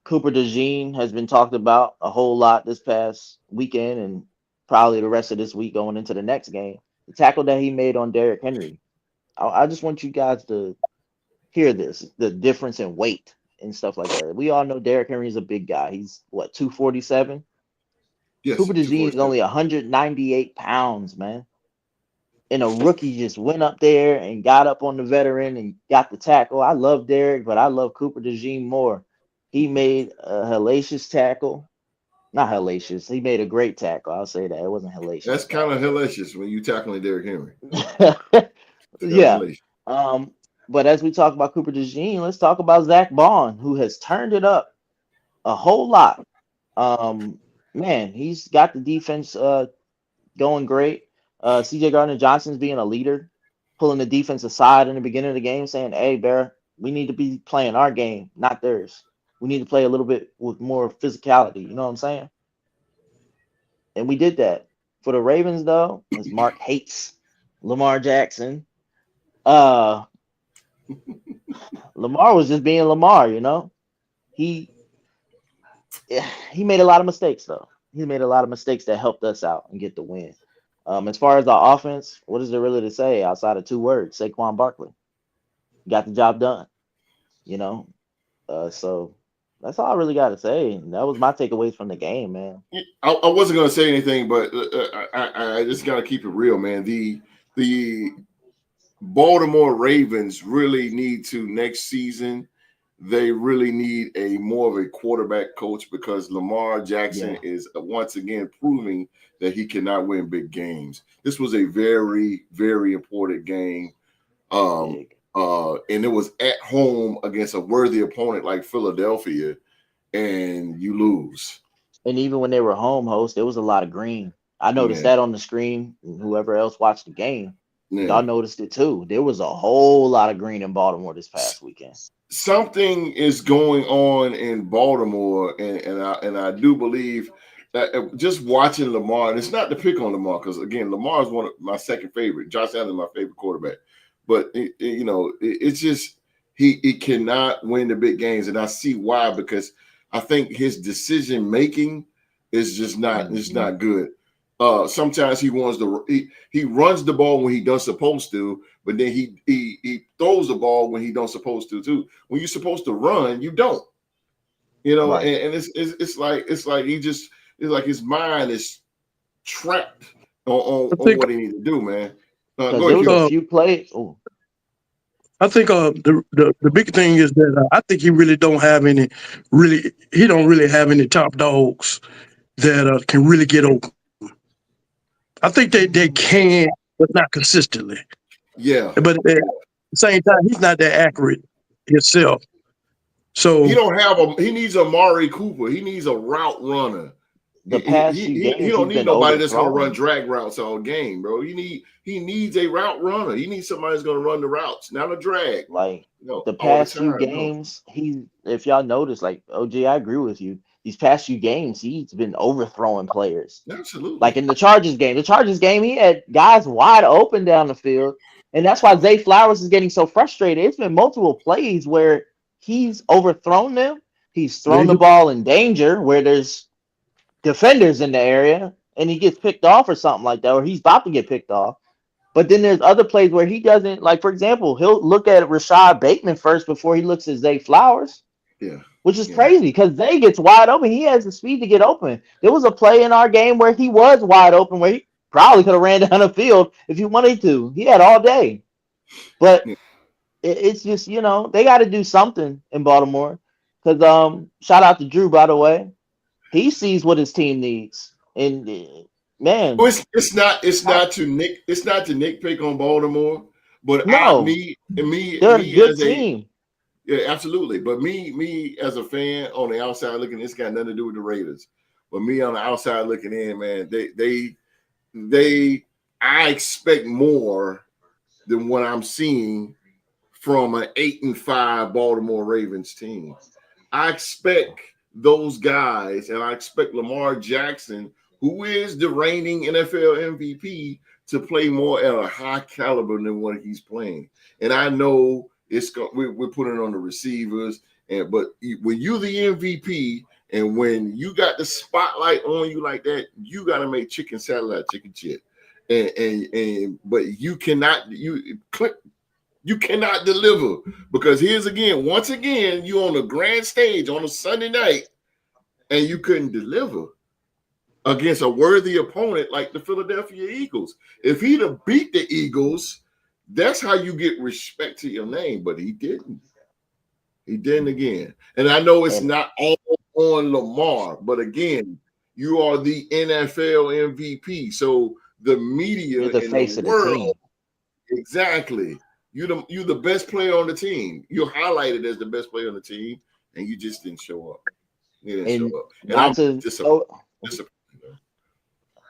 [SPEAKER 4] Cooper DeJean has been talked about a whole lot this past weekend, and probably the rest of this week going into the next game. The tackle that he made on Derrick Henry. I just want you guys to hear this, the difference in weight and stuff like that. We all know Derrick Henry is a big guy. He's 247?
[SPEAKER 2] Yes,
[SPEAKER 4] Cooper DeJean is only 198 pounds, man. And a rookie just went up there and got up on the veteran and got the tackle. I love Derrick, but I love Cooper DeJean more. He made a hellacious tackle. Not hellacious. He made a great tackle. I'll say that. It wasn't hellacious.
[SPEAKER 2] That's kind of hellacious when you tackling Derrick Henry.
[SPEAKER 4] Yeah. But as we talk about Cooper DeJean, let's talk about Zach Bond, who has turned it up a whole lot. Man, he's got the defense going great. CJ Gardner-Johnson's being a leader, pulling the defense aside in the beginning of the game, saying, "Hey, Bear, we need to be playing our game, not theirs. We need to play a little bit with more physicality." You know what I'm saying? And we did that. For the Ravens, though, as Mark hates Lamar Jackson, Lamar was just being Lamar, He made a lot of mistakes, though. He made a lot of mistakes that helped us out and get the win. As far as the offense, what is there really to say outside of 2 words? Saquon Barkley got the job done, So that's all I really got to say. And that was my takeaways from the game, man.
[SPEAKER 2] I wasn't going to say anything, but I just got to keep it real, man. The Baltimore Ravens really need to, next season, they really need a more of a quarterback coach, because Lamar Jackson is once again proving that he cannot win big games. This was a very, very important game. and it was at home against a worthy opponent like Philadelphia, and you lose.
[SPEAKER 4] And even when they were home host, there was a lot of green. I noticed
[SPEAKER 2] Yeah.
[SPEAKER 4] that on the screen. Whoever else watched the game,
[SPEAKER 2] Yeah.
[SPEAKER 4] y'all noticed it too. There was a whole lot of green in Baltimore this past weekend.
[SPEAKER 2] Something is going on in Baltimore, and I do believe that just watching Lamar, and it's not to pick on Lamar because again, Lamar is one of my second favorite. Josh Allen is my favorite quarterback, but it's just he cannot win the big games, and I see why, because I think his decision making is just not good. Sometimes he runs the ball when he doesn't supposed to, but then he throws the ball when he don't supposed to too. When you're supposed to run, you don't.
[SPEAKER 4] Right.
[SPEAKER 2] And it's like his mind is trapped on what he needs to do, man. Go
[SPEAKER 4] Because
[SPEAKER 2] ahead,
[SPEAKER 4] there was
[SPEAKER 2] Q.
[SPEAKER 4] a few plays. Oh,
[SPEAKER 3] I think the big thing is that I think he really don't have any have any top dogs that can really get open. I think they can, but not consistently.
[SPEAKER 2] Yeah,
[SPEAKER 3] But at the same time, he's not that accurate himself. So
[SPEAKER 2] he needs a Amari Cooper. He needs a route runner.
[SPEAKER 4] the past few
[SPEAKER 2] He
[SPEAKER 4] games,
[SPEAKER 2] don't
[SPEAKER 4] he's
[SPEAKER 2] need
[SPEAKER 4] been
[SPEAKER 2] nobody that's going to run
[SPEAKER 4] overthrown.
[SPEAKER 2] drag routes all game, bro. He needs a route runner. He needs somebody that's going to run the routes, not a drag.
[SPEAKER 4] Like the
[SPEAKER 2] All the
[SPEAKER 4] past few
[SPEAKER 2] time. No.
[SPEAKER 4] games, if y'all notice, like OJ, I agree with you. These past few games, he's been overthrowing players.
[SPEAKER 2] Absolutely.
[SPEAKER 4] Like in the Chargers game, he had guys wide open down the field, and that's why Zay Flowers is getting so frustrated. It's been multiple plays where he's overthrown them. He's thrown the ball in danger where there's defenders in the area, and he gets picked off or something like that, or he's about to get picked off. But then there's other plays where he doesn't, like, for example, he'll look at Rashad Bateman first before he looks at Zay Flowers.
[SPEAKER 2] Yeah.
[SPEAKER 4] Which is crazy because Zay gets wide open. He has the speed to get open. There was a play in our game where he was wide open, where he probably could have ran down the field if he wanted to. He had all day. But it's just, they got to do something in Baltimore. Because shout out to Drew, by the way. He sees what his team needs. And man,
[SPEAKER 2] it's not to nitpick on Baltimore, but
[SPEAKER 4] no, they're a good
[SPEAKER 2] as
[SPEAKER 4] team.
[SPEAKER 2] Yeah, absolutely. But me as a fan on the outside looking, it's got nothing to do with the Raiders. But me on the outside looking in, man, I expect more than what I'm seeing from an 8-5 Baltimore Ravens team. I expect those guys, and I expect Lamar Jackson, who is the reigning NFL MVP, to play more at a high caliber than what he's playing. And I know we're putting it on the receivers, but when you're the MVP and when you got the spotlight on you like that, you got to make chicken salad out of chicken chip. But you cannot deliver, because once again, you on the grand stage on a Sunday night and you couldn't deliver against a worthy opponent like the Philadelphia Eagles. If he'd have beat the Eagles, that's how you get respect to your name, but he didn't. He didn't again. And I know it's not all on Lamar, but again, you are the NFL MVP. So the media
[SPEAKER 4] You're the
[SPEAKER 2] in
[SPEAKER 4] face
[SPEAKER 2] the
[SPEAKER 4] of the
[SPEAKER 2] world,
[SPEAKER 4] team.
[SPEAKER 2] exactly. You're the best player on the team. You're highlighted as the best player on the team, and you just didn't show up. You didn't show up. And I'm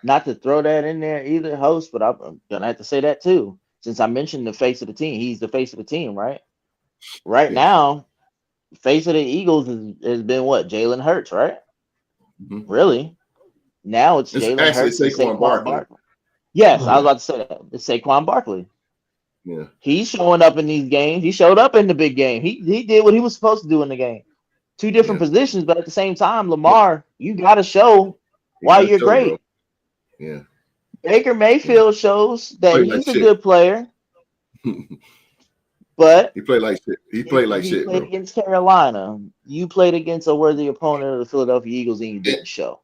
[SPEAKER 4] not to throw that in there either, host, but I'm gonna have to say that too. Since I mentioned the face of the team, he's the face of the team, right? Right now, face of the Eagles has been what? Jalen Hurts, right?
[SPEAKER 2] Mm-hmm.
[SPEAKER 4] Really? Now it's Jalen Hurts and Saquon Barkley. Yes, I was about to say that. It's Saquon Barkley.
[SPEAKER 2] Yeah.
[SPEAKER 4] He's showing up in these games. He showed up in the big game. He did what he was supposed to do in the game. Two different positions, but at the same time, Lamar, you got to show why you're great.
[SPEAKER 2] Bro. Yeah.
[SPEAKER 4] Baker Mayfield shows that he's a good player, but
[SPEAKER 2] he played like shit. He played
[SPEAKER 4] bro. Against Carolina. You played against a worthy opponent of the Philadelphia Eagles, and you didn't show.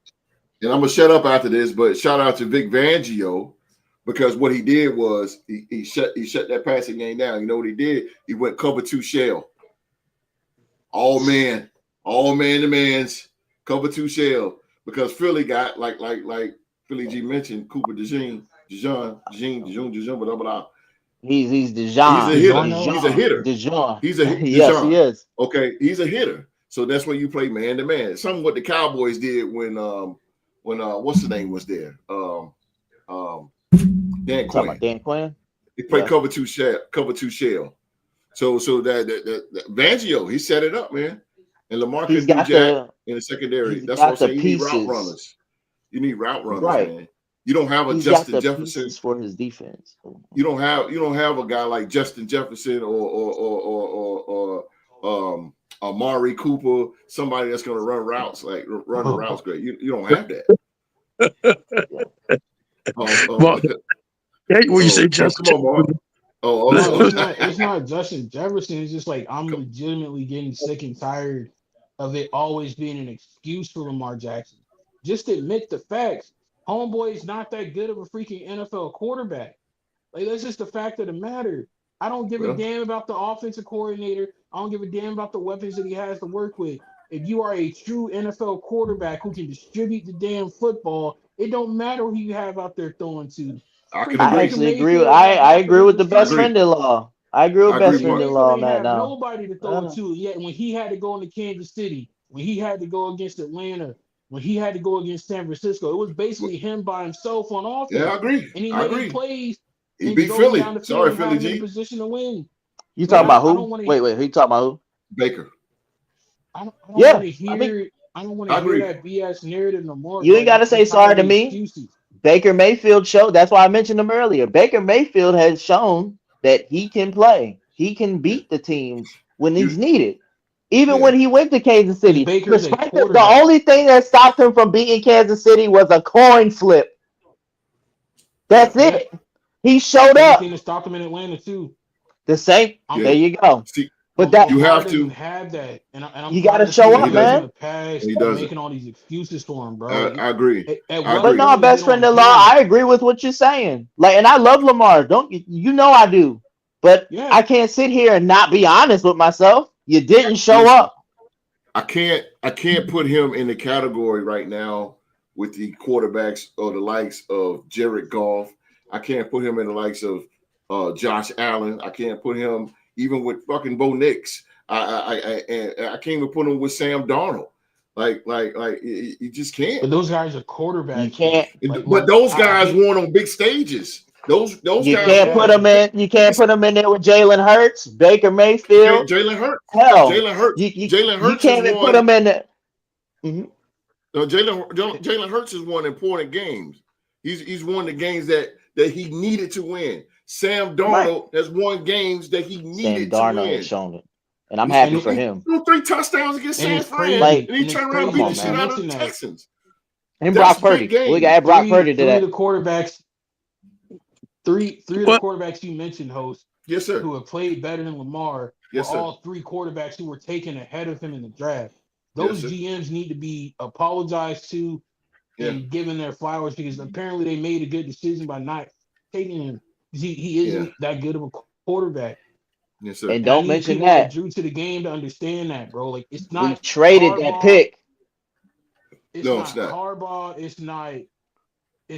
[SPEAKER 2] And I'm gonna shut up after this, but shout out to Vic Fangio, because what he did was he shut that passing game down. You know what he did? He went cover 2 shell. All man to man's cover 2 shell, because Philly got like Philly G mentioned, Cooper DeJean, blah, blah, blah.
[SPEAKER 4] He's Dijon.
[SPEAKER 2] He's a hitter.
[SPEAKER 5] DeJourno?
[SPEAKER 2] He's a hitter.
[SPEAKER 4] Dijon.
[SPEAKER 2] He's a
[SPEAKER 4] Yes, he
[SPEAKER 2] Dijon.
[SPEAKER 4] is.
[SPEAKER 2] Okay, he's a hitter. So that's when you play man to man. Something what the Cowboys did when what's the name was there? Dan
[SPEAKER 4] Talking about
[SPEAKER 2] Quinn.
[SPEAKER 4] Dan Quinn.
[SPEAKER 2] He played cover two shell. So that Vangio, he set it up, man. And Lamar couldn't do jack in the secondary. That's what I'm saying. You need route runners. You need route runners, man. You don't have a Justin Jefferson
[SPEAKER 4] for his defense.
[SPEAKER 2] You don't have a guy like Justin Jefferson or Amari Cooper, somebody that's going to run routes the routes great. You don't have that.
[SPEAKER 3] When you say Justin Jefferson.
[SPEAKER 5] It's not Justin Jefferson. It's just like I'm legitimately getting sick and tired of it always being an excuse for Lamar Jackson. Just admit the facts. Homeboy is not that good of a freaking NFL quarterback. Like, that's just the fact of the matter. I don't give a damn about the offensive coordinator. I don't give a damn about the weapons that he has to work with. If you are a true NFL quarterback who can distribute the damn football, it don't matter who you have out there throwing to.
[SPEAKER 4] I actually agree. I agree with the best friend-in-law. I agree with best friend-in-law on that now.
[SPEAKER 5] Nobody to throw it to. Yet when he had to go into Kansas City, when he had to go against Atlanta, when he had to go against San Francisco, it was basically him by himself on offense.
[SPEAKER 2] Yeah, I agree.
[SPEAKER 5] And he made plays.
[SPEAKER 2] He beat Philly. Sorry, Philly G.
[SPEAKER 5] In position to win.
[SPEAKER 4] You talking about who? Wait, who you talking about who?
[SPEAKER 2] Baker.
[SPEAKER 5] I don't want to hear. I don't want to hear that BS narrative no more.
[SPEAKER 4] You ain't got to say sorry to me. Excuses. Baker Mayfield showed. That's why I mentioned him earlier. Baker Mayfield has shown that he can play. He can beat the teams when he's needed. Even when he went to Kansas City, the only thing that stopped him from beating Kansas City was a coin flip. That's it. He showed up.
[SPEAKER 5] Thing that stopped him in Atlanta too.
[SPEAKER 4] The same. There you go.
[SPEAKER 2] See,
[SPEAKER 4] but that
[SPEAKER 2] you have to
[SPEAKER 5] have that, and I'm
[SPEAKER 4] you got to show up, man.
[SPEAKER 5] He does making all these excuses for him, bro.
[SPEAKER 2] I agree.
[SPEAKER 4] But no, best friend-in-law, I agree with what you're saying. Like, and I love Lamar. I do. But I can't sit here and not be honest with myself. You didn't show up.
[SPEAKER 2] I can't put him in the category right now with the quarterbacks or the likes of Jared Goff. I can't put him in the likes of Josh Allen. I can't put him even with fucking Bo Nix. I can't even put him with Sam Darnold. Like you just can't.
[SPEAKER 5] But those guys are quarterbacks.
[SPEAKER 4] You can't.
[SPEAKER 2] But those guys won on big stages. Those
[SPEAKER 4] you
[SPEAKER 2] guys
[SPEAKER 4] can't put them in. You can't put them in there with Jalen Hurts, Baker Mayfield,
[SPEAKER 2] Jalen Hurts.
[SPEAKER 4] Hell,
[SPEAKER 2] Jalen Hurts. Jalen Hurts.
[SPEAKER 4] You can't even put them in there.
[SPEAKER 2] No, Jalen Hurts has won important games. He's won the games that he needed to win. Sam Darnold has won games that he needed to win. Sam Darnold has
[SPEAKER 4] shown it, and I'm happy for him.
[SPEAKER 2] 3 touchdowns against San Fran, and he turned around and beat the shit out of the Texans.
[SPEAKER 4] And Brock Purdy. We got Brock Purdy to that.
[SPEAKER 5] The quarterbacks. Three of the quarterbacks you mentioned, host,
[SPEAKER 2] yes, sir,
[SPEAKER 5] who have played better than Lamar, were all 3 quarterbacks who were taken ahead of him in the draft. Those GMs need to be apologized to and given their flowers because apparently they made a good decision by not taking him. He isn't that good of a quarterback.
[SPEAKER 2] Yes, sir.
[SPEAKER 4] And don't mention that.
[SPEAKER 5] Drew to the game to understand that, bro. Like, it's not.
[SPEAKER 4] We traded
[SPEAKER 5] Harbaugh,
[SPEAKER 4] that pick.
[SPEAKER 5] It's not Harbaugh. It's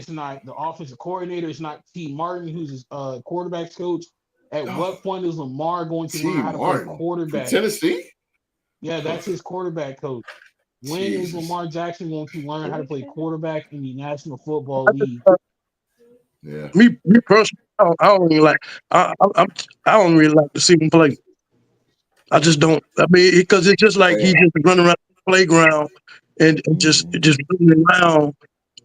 [SPEAKER 5] not the offensive coordinator. It's not T. Martin, who's his quarterback's coach. At what point is Lamar going to learn how to play quarterback?
[SPEAKER 2] From Tennessee?
[SPEAKER 5] Yeah, that's his quarterback coach. When is Lamar Jackson going to learn how to play quarterback in the National Football League?
[SPEAKER 2] Yeah.
[SPEAKER 3] Me personally, I don't really like. I don't really like to see him play. I just don't. I mean, because it's just like he's just running around the playground and just running around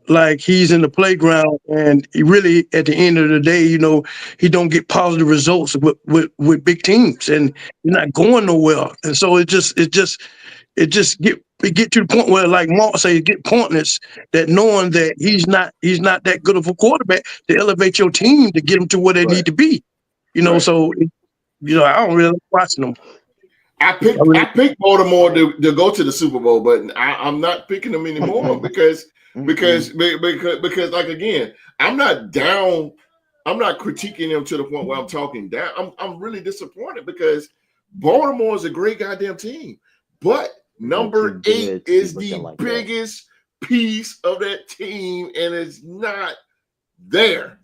[SPEAKER 3] like he's in the playground, and he really, at the end of the day, he don't get positive results with big teams, and you're not going nowhere. And so it just get to the point where, like Mark say, it get pointless that knowing that he's not that good of a quarterback to elevate your team to get them to where they need to be. So I don't really like watching them.
[SPEAKER 2] I picked Baltimore to go to the Super Bowl, but I'm not picking them anymore because like, again, I'm not down. I'm not critiquing them to the point where I'm talking down. I'm really disappointed because Baltimore is a great goddamn team, but number 8 is the biggest piece of that team, and it's not there.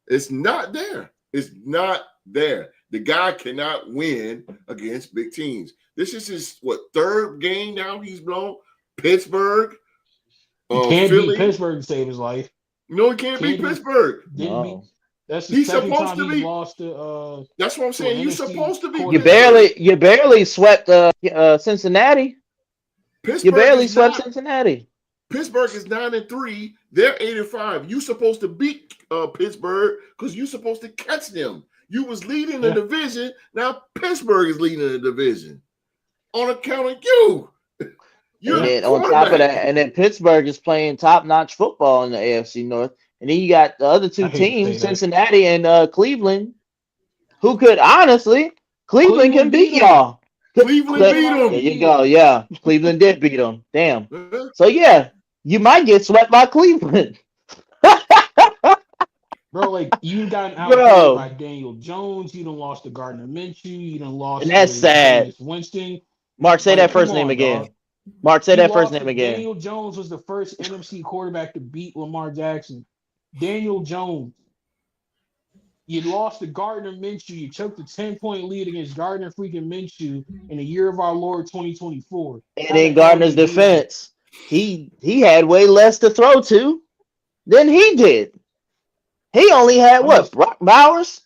[SPEAKER 2] It's not there. It's not there. The guy cannot win against big teams. This is his third game now he's blown. Pittsburgh,
[SPEAKER 5] He can't
[SPEAKER 2] Philly.
[SPEAKER 5] beat Pittsburgh to save his life.
[SPEAKER 2] No, he can't beat Pittsburgh.
[SPEAKER 5] That's the
[SPEAKER 2] He's
[SPEAKER 5] second
[SPEAKER 2] supposed
[SPEAKER 5] time
[SPEAKER 2] to
[SPEAKER 5] he's
[SPEAKER 2] be.
[SPEAKER 5] lost to.
[SPEAKER 2] That's what I'm saying. You're
[SPEAKER 5] NFC
[SPEAKER 2] supposed to be.
[SPEAKER 4] You barely swept Cincinnati.
[SPEAKER 2] Pittsburgh
[SPEAKER 4] You barely swept Cincinnati.
[SPEAKER 2] Pittsburgh is 9-3. They're 8-5. You supposed to beat Pittsburgh because you're supposed to catch them. You was leading the division. Now Pittsburgh is leading the division on account of you.
[SPEAKER 4] And then on top of that, and then Pittsburgh is playing top-notch football in the AFC North. And then you got the other two teams, Cincinnati and Cleveland, who could honestly, Cleveland can beat y'all.
[SPEAKER 2] Cleveland beat them.
[SPEAKER 4] There you go. Yeah, Cleveland did beat them. Damn. So yeah, you might get swept by Cleveland.
[SPEAKER 5] Bro, like you got outplayed by Daniel Jones. You done lost to Gardner Minshew. You done lost.
[SPEAKER 4] And that's sad.
[SPEAKER 5] Winston.
[SPEAKER 4] Mark, say that first name again.
[SPEAKER 5] Dog.
[SPEAKER 4] Mark, say that first name again.
[SPEAKER 5] Daniel Jones was the first NFC quarterback to beat Lamar Jackson. Daniel Jones. You lost to Gardner Minshew. You choked a 10-point lead against Gardner freaking Minshew in the year of our Lord 2024.
[SPEAKER 4] And in Gardner's defense, he had way less to throw to than he did. He only had Brock Bowers?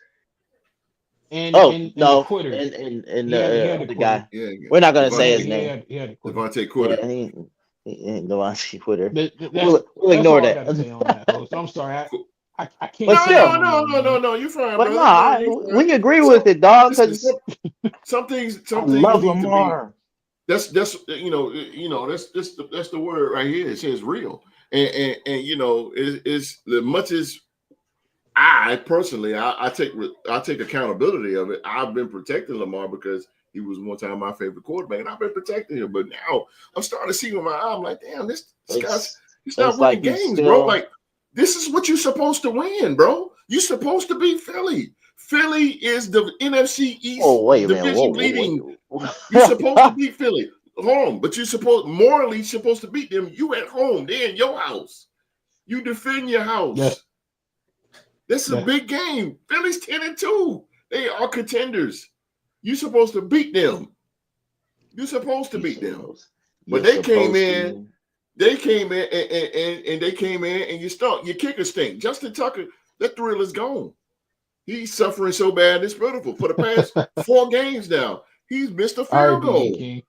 [SPEAKER 5] And
[SPEAKER 4] no,
[SPEAKER 5] Quitter.
[SPEAKER 4] And the guy.
[SPEAKER 2] Yeah,
[SPEAKER 4] we're not gonna say his name.
[SPEAKER 2] Devontae Quitter.
[SPEAKER 4] He ain't Devontae Quitter.
[SPEAKER 5] We'll ignore that. I'm sorry. I can't.
[SPEAKER 2] No. You're fine,
[SPEAKER 4] but
[SPEAKER 2] brother.
[SPEAKER 4] we agree with it, dog. Because
[SPEAKER 2] some things.
[SPEAKER 4] I love Lamar.
[SPEAKER 2] That's that's the word right here. It says real, and it's as much as I personally I take accountability of it. I've been protecting Lamar because he was one time my favorite quarterback, and I've been protecting him. But now I'm starting to see with my eye. I'm like, damn, this guy's he's not winning games, bro. Like. This is what you're supposed to win, bro. You're supposed to beat Philly. Philly is the NFC East division leading. You're supposed to beat Philly home, but you're morally supposed to beat them. You at home, they're in your house. You defend your house. Yeah. This is a big game. Philly's 10-2. They are contenders. You're supposed to beat them. You're supposed to beat them. But they came in. They came in and they came in and you stunk. Your kicker stink. Justin Tucker, that thrill is gone. He's suffering so bad, it's pitiful. For the past 4 games now, he's missed a field goal.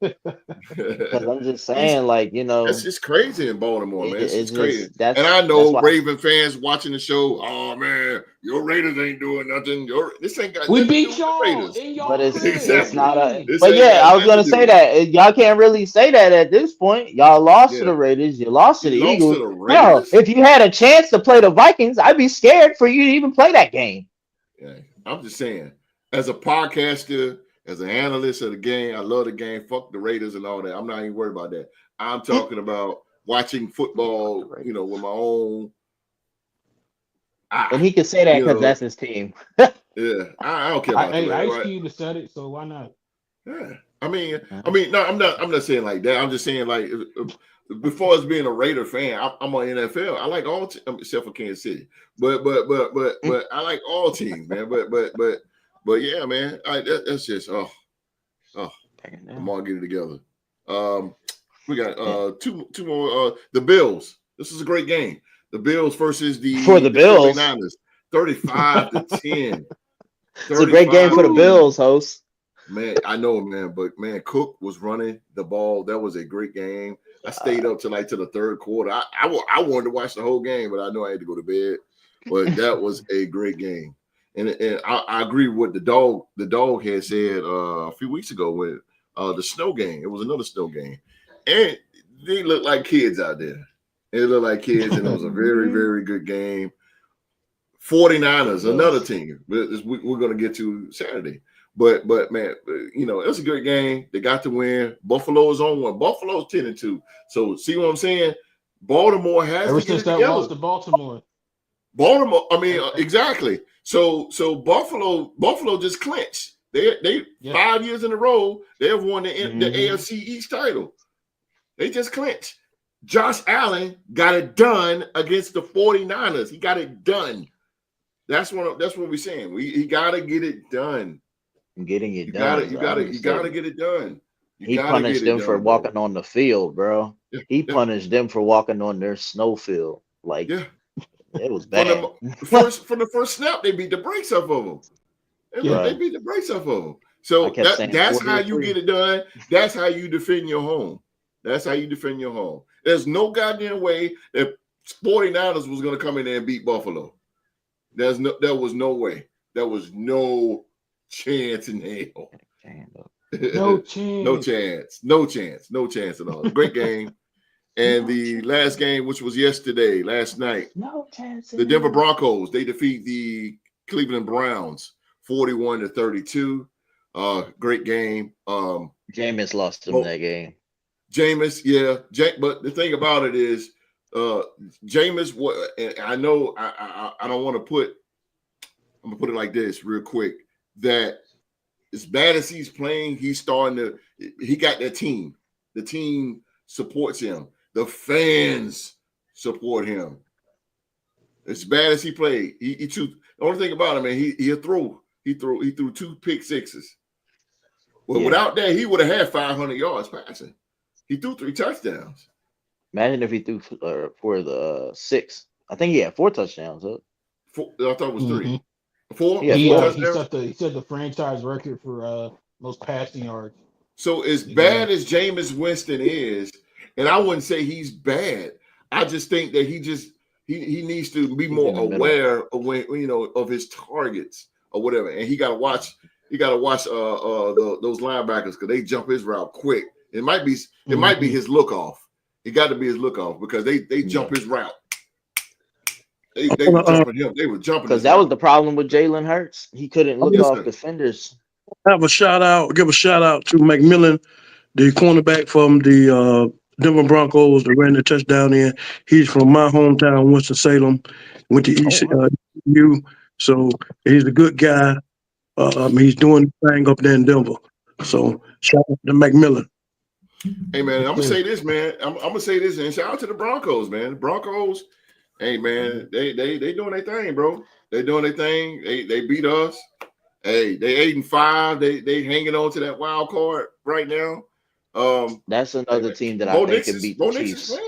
[SPEAKER 4] Because I'm just saying,
[SPEAKER 2] that's just crazy in Baltimore, man. It's just crazy. And I know Raven fans watching the show. Oh man, your Raiders ain't doing nothing. This ain't got.
[SPEAKER 5] We beat y'all in y'all.
[SPEAKER 4] But it's not a. But yeah, I was gonna say that y'all can't really say that at this point. Y'all lost to the Raiders. You lost to the Eagles. No, if you had a chance to play the Vikings, I'd be scared for you to even play that game.
[SPEAKER 2] Yeah, I'm just saying, as a podcaster. As an analyst of the game, I love the game. Fuck the Raiders and all that. I'm not even worried about that. I'm talking about watching football, with my own.
[SPEAKER 4] And he can say that because that's his team.
[SPEAKER 2] Yeah, I don't care about that.
[SPEAKER 5] I asked you to set it, so why not?
[SPEAKER 2] Yeah, I mean, no, I'm not saying like that. I'm just saying like before as being a Raider fan, I'm on NFL. I like all except for Kansas City, but I like all teams, man. But yeah, man, that's just I'm all getting together. We got two more. The Bills. This is a great game. The Bills versus the
[SPEAKER 4] Bills.
[SPEAKER 2] 49ers. 35-10.
[SPEAKER 4] It's a great game for the Bills, host.
[SPEAKER 2] Man, I know, man, but man, Cook was running the ball. That was a great game. I stayed up till the third quarter. I wanted to watch the whole game, but I know I had to go to bed. But that was a great game. And I agree with what the dog had said a few weeks ago with the snow game. It was another snow game. And they looked like kids out there. They looked like kids, and it was a very, very good game. 49ers, another team. We're going to get to Saturday. But man, it was a great game. They got to win. Buffalo is on one. Buffalo's 10-2. So see what I'm saying? Baltimore has
[SPEAKER 5] ever
[SPEAKER 2] to
[SPEAKER 5] since
[SPEAKER 2] get
[SPEAKER 5] that lost to Baltimore.
[SPEAKER 2] Baltimore, exactly. So Buffalo just clinched. They 5 years in a row, they have won the AFC East title. They just clinched. Josh Allen got it done against the 49ers. He got it done. That's what we're saying. He got to get it done.
[SPEAKER 4] Getting it
[SPEAKER 2] You
[SPEAKER 4] done.
[SPEAKER 2] got to get it done.
[SPEAKER 4] He punished them for walking on the field, bro. He punished them for walking on their snow field. Like, it was bad.
[SPEAKER 2] From the first snap, they beat the brakes off of them. They beat the brakes off of them. So that's how you get it done. That's how you defend your home. That's how you defend your home. There's no goddamn way that 49ers was going to come in there and beat Buffalo. There was no way. There was no chance in hell.
[SPEAKER 5] No chance.
[SPEAKER 2] No chance at all. Great game. And the last game, which was last night,
[SPEAKER 4] no chance.
[SPEAKER 2] The Denver Broncos, they defeat the Cleveland Browns 41-32. Great game.
[SPEAKER 4] Jameis lost them that game.
[SPEAKER 2] Jameis, but the thing about it is, Jameis, and I know I don't want to put. I'm gonna put it like this real quick. That as bad as he's playing, he's starting to. He got that team. The team supports him. The fans support him. As bad as he played, he the only thing about him, man, he'll throw. He threw 2 pick sixes. Well, without that, he would have had 500 yards passing. He threw 3 touchdowns.
[SPEAKER 4] Imagine if he threw for the 6. I think he had 4 touchdowns. Huh?
[SPEAKER 2] 4, I thought it was 3. 4?
[SPEAKER 5] Yeah, he set the franchise record for most passing yards.
[SPEAKER 2] So as bad as Jameis Winston is, and I wouldn't say he's bad. I just think that he needs to be more aware of of his targets or whatever. And he got to watch those linebackers because they jump his route quick. It might be his look off. It got to be his look off because they jump his route. They were jumping him. They were jumping
[SPEAKER 4] because that was the problem with Jalen Hurts. He couldn't look off defenders.
[SPEAKER 3] Give a shout out to McMillan, the cornerback from the Denver Broncos that ran the touchdown in. He's from my hometown, Winston-Salem. Went to ECU, so he's a good guy. He's doing the thing up there in Denver. So shout out to McMillan.
[SPEAKER 2] Hey man, I'm gonna say this, man. I'm gonna say this, and shout out to the Broncos, man. The Broncos, hey man, they doing their thing, bro. They doing their thing. They beat us. Hey, they 8-5. They hanging on to that wild card right now.
[SPEAKER 4] That's another team that I think can beat the Chiefs.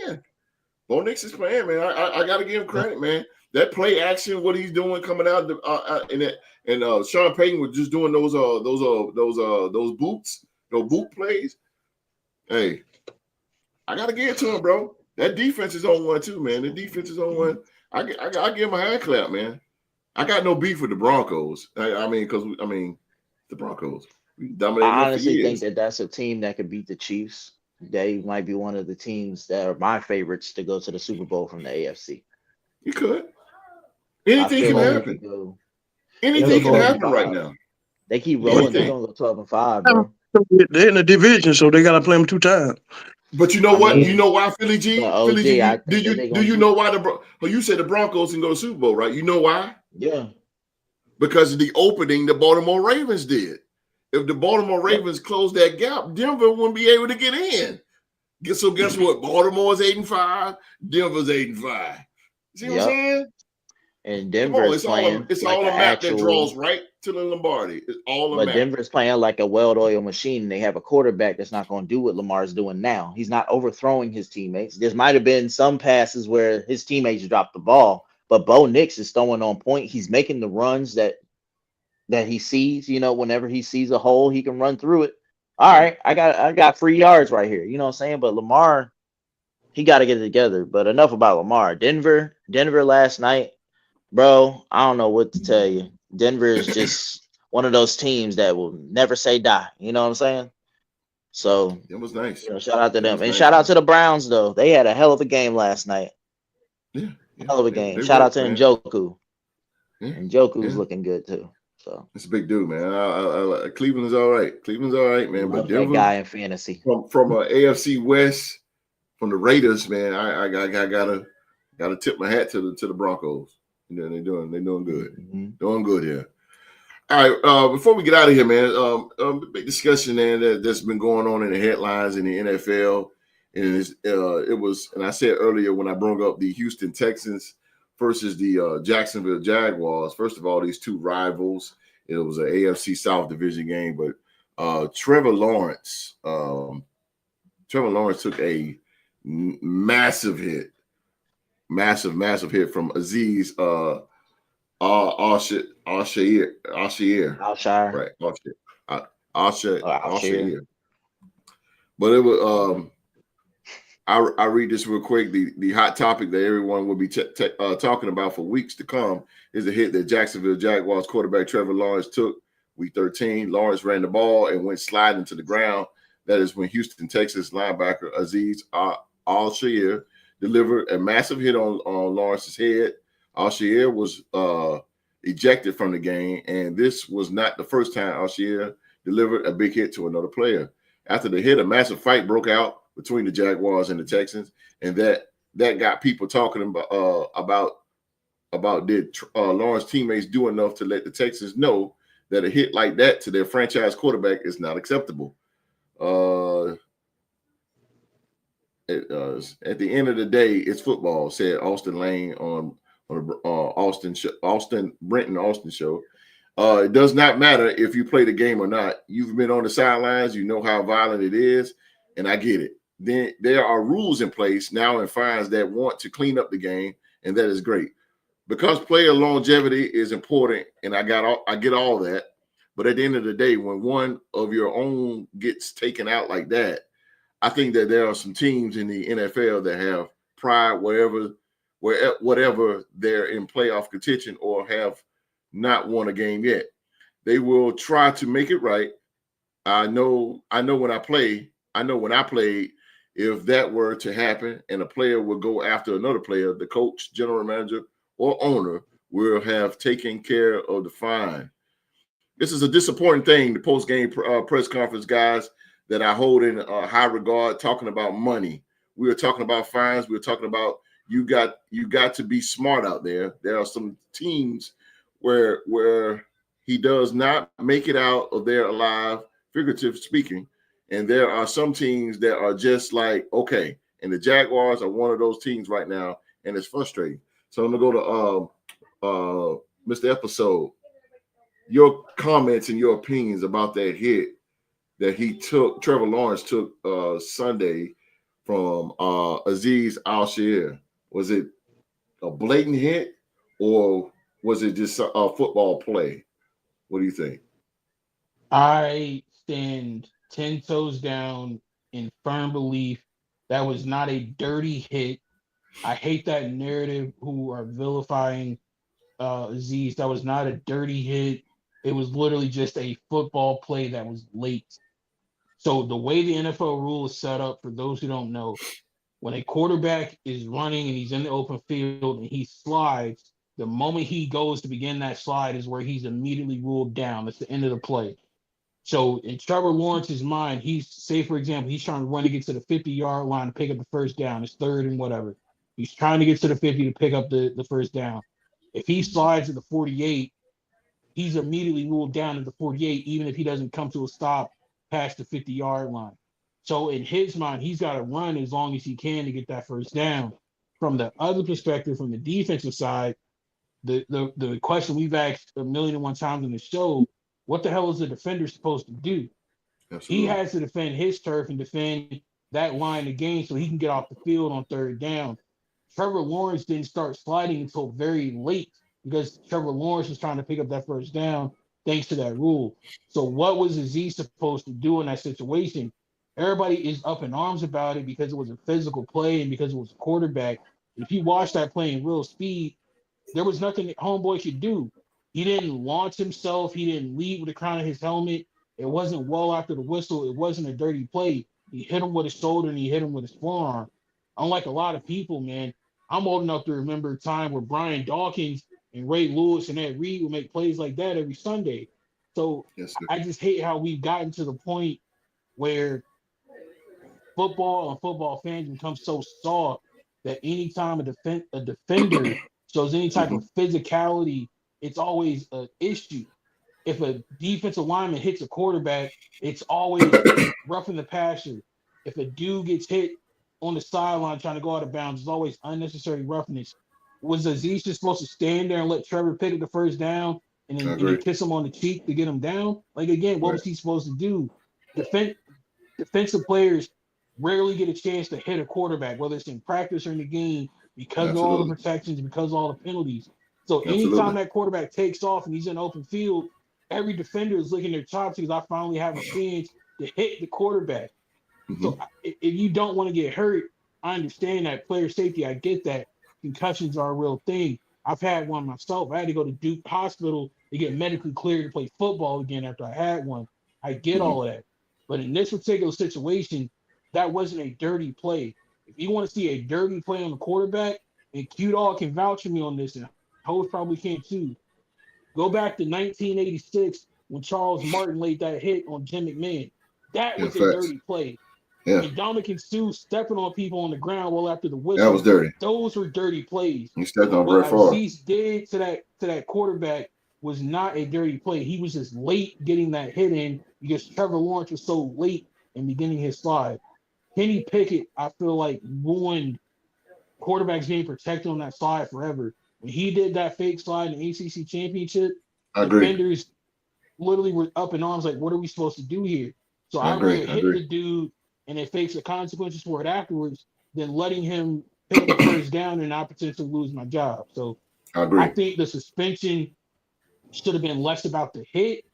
[SPEAKER 2] Bo Nix is playing, man. I gotta give him credit, man. That play action, what he's doing coming out and Sean Payton was just doing those boot plays. Hey, I gotta give it to him, bro. That defense is on one too, man. The defense is on one. I give him a hand clap, man. I got no beef with the Broncos. The Broncos.
[SPEAKER 4] I honestly think that that's a team that could beat the Chiefs. They might be one of the teams that are my favorites to go to the Super Bowl from the AFC.
[SPEAKER 2] You could. Anything can happen. Anything can happen right now.
[SPEAKER 4] They keep rolling. They're gonna go 12-5, bro.
[SPEAKER 3] They're in the division, so they gotta play them 2 times.
[SPEAKER 2] But you know what? You know why, Philly G? Philly G, do you know why you said the Broncos can go to Super Bowl, right? You know why?
[SPEAKER 4] Yeah.
[SPEAKER 2] Because of the opening the Baltimore Ravens did. If the Baltimore Ravens closed that gap, Denver wouldn't be able to get in. So guess what? Baltimore's 8-5, Denver's 8-5. See what I'm saying?
[SPEAKER 4] And Denver's playing.
[SPEAKER 2] It's all a map that draws right to the Lombardi. It's all a map.
[SPEAKER 4] But Denver's playing like a well-oiled machine. They have a quarterback that's not going to do what Lamar's doing now. He's not overthrowing his teammates. There might have been some passes where his teammates dropped the ball, but Bo Nix is throwing on point. He's making the runs that he sees. Whenever he sees a hole, he can run through it. All right, I got 3 yards right here. You know what I'm saying? But Lamar, he got to get it together. But enough about Lamar. Denver last night. Bro, I don't know what to tell you. Denver is just one of those teams that will never say die. You know what I'm saying? So
[SPEAKER 2] it was nice.
[SPEAKER 4] Shout out to them. And shout out to the Browns, though. They had a hell of a game last night.
[SPEAKER 2] Yeah.
[SPEAKER 4] Hell of a game. Shout out to Njoku. Njoku's looking good, too. So
[SPEAKER 2] it's a big dude, man. Cleveland's all right. Cleveland's all right, man. But
[SPEAKER 4] Denver, that guy in fantasy.
[SPEAKER 2] From AFC West, from the Raiders, man, I gotta tip my hat to the Broncos. They're doing good.
[SPEAKER 4] Mm-hmm.
[SPEAKER 2] Doing good here. All right. Before we get out of here, man, big discussion that's been going on in the headlines in the NFL, and it was. And I said earlier when I brought up the Houston Texans versus the Jacksonville Jaguars. First of all, these two rivals. It was an AFC South division game, but Trevor Lawrence took a massive hit from Aziz Al-Shaair. Right, Al-Shaair. But it was I read this real quick. The hot topic that everyone will be talking about for weeks to come is the hit that Jacksonville Jaguars quarterback Trevor Lawrence took week 13. Lawrence ran the ball and went sliding to the ground. That is when Houston, Texas linebacker Aziz Al-Shaair delivered a massive hit on Lawrence's head. Al-Shaair was ejected from the game, and this was not the first time Al-Shaair delivered a big hit to another player. After the hit, a massive fight broke out between the Jaguars and the Texans, and that got people talking about did Lawrence teammates do enough to let the Texans know that a hit like that to their franchise quarterback is not acceptable. At the end of the day, it's football, said Austin Lane on the Brenton Austin show. It does not matter if you play the game or not. You've been on the sidelines, you know how violent it is, and I get it. Then there are rules in place now and fines that want to clean up the game, and that is great. Because player longevity is important, and I get all that. But at the end of the day, when one of your own gets taken out like that, I think that there are some teams in the NFL that have pride whatever they're in playoff contention or have not won a game yet. They will try to make it right. I know when I played, if that were to happen and a player would go after another player, the coach, general manager, or owner will have taken care of the fine. This is a disappointing thing, the post-game press conference guys that I hold in high regard, talking about money. We were talking about fines. We were talking about you got to be smart out there. There are some teams where he does not make it out of there alive, figuratively speaking. And there are some teams that are just like, okay. And the Jaguars are one of those teams right now, and it's frustrating. So I'm going to go to Mr. Episode. Your comments and your opinions about that hit that Trevor Lawrence took Sunday from Aziz Al-Shaair. Was it a blatant hit or was it just a football play? What do you think?
[SPEAKER 5] I stand 10 toes down in firm belief that was not a dirty hit. I hate that narrative who are vilifying Aziz. That was not a dirty hit. It was literally just a football play that was late. So the way the NFL rule is set up, for those who don't know, when a quarterback is running and he's in the open field and he slides, the moment he goes to begin that slide is where he's immediately ruled down. That's the end of the play. So in Trevor Lawrence's mind, for example, he's trying to run to get to the 50-yard line to pick up the first down. It's third and whatever. He's trying to get to the 50 to pick up the first down. If he slides at the 48, he's immediately ruled down at the 48, even if he doesn't come to a stop past the 50-yard line. So in his mind, he's got to run as long as he can to get that first down. From the other perspective, from the defensive side, the question we've asked 1,000,001 times on the show, what the hell is the defender supposed to do? Absolutely. He has to defend his turf and defend that line of game so he can get off the field on third down. Trevor Lawrence didn't start sliding until very late because Trevor Lawrence was trying to pick up that first down thanks to that rule. So what was Aziz supposed to do in that situation? Everybody is up in arms about it because it was a physical play and because it was a quarterback. If you watch that play in real speed, there was nothing that homeboy could do. He didn't launch himself. He didn't lead with the crown of his helmet. It wasn't well after the whistle. It wasn't a dirty play. He hit him with his shoulder and he hit him with his forearm. Unlike a lot of people, man, I'm old enough to remember a time where Brian Dawkins and Ray Lewis and Ed Reed would make plays like that every Sunday. So yes, I just hate how we've gotten to the point where football and football fans become so soft that anytime a defender shows any type of physicality, it's always an issue. If a defensive lineman hits a quarterback, it's always roughing the passer. If a dude gets hit on the sideline trying to go out of bounds, it's always unnecessary roughness. was Aziz just supposed to stand there and let Trevor pick up the first down and then kiss him on the cheek to get him down? Like again, what was he supposed to do? Defensive players rarely get a chance to hit a quarterback, whether it's in practice or in the game, because of all the protections, because of all the penalties. So anytime that quarterback takes off and he's in open field, every defender is licking their chops because I finally have a chance to hit the quarterback. So if you don't want to get hurt, I understand that player safety. I get that. Concussions are a real thing. I've had one myself. I had to go to Duke Hospital to get medically cleared to play football again after I had one. I get all of that. But in this particular situation, that wasn't a dirty play. If you want to see a dirty play on the quarterback, and Q-Dog can vouch for me on this, and Host probably can too, go back to 1986 when Charles Martin laid that hit on Jim McMahon. That was a dirty play.
[SPEAKER 2] Yeah.
[SPEAKER 5] And Dominican Sue stepping on people on the ground well after the whistle.
[SPEAKER 2] That was dirty.
[SPEAKER 5] Those were dirty plays.
[SPEAKER 2] He stepped on
[SPEAKER 5] What
[SPEAKER 2] Brett Favre.
[SPEAKER 5] Aziz did to that quarterback was not a dirty play. He was just late getting that hit in because Trevor Lawrence was so late in beginning his slide. Kenny Pickett, I feel like, ruined quarterbacks being protected on that slide forever. When he did that fake slide in the ACC championship, defenders literally were up in arms like, what are we supposed to do here? So I'd rather hit the dude and then face the consequences for it afterwards than letting him pick the first down and I potentially lose my job. So I think the suspension should have been less about the hit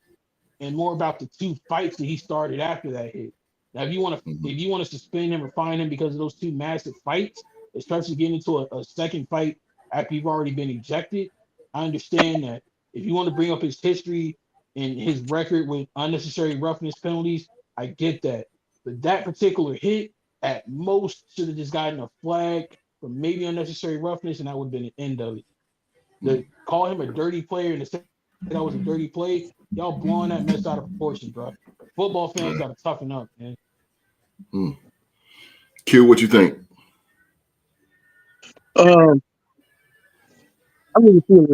[SPEAKER 5] and more about the two fights that he started after that hit. Now, if you want to suspend him or fine him because of those two massive fights, especially getting into a second fight after you've already been ejected, I understand that. If you want to bring up his history and his record with unnecessary roughness penalties, I get that. But that particular hit, at most, should have just gotten a flag for maybe unnecessary roughness, and that would have been the end of it. To call him a dirty player and to say that was a dirty play, y'all blowing that mess out of proportion, bro. Football fans got to toughen up, man.
[SPEAKER 2] Q, what you think?
[SPEAKER 3] I really feel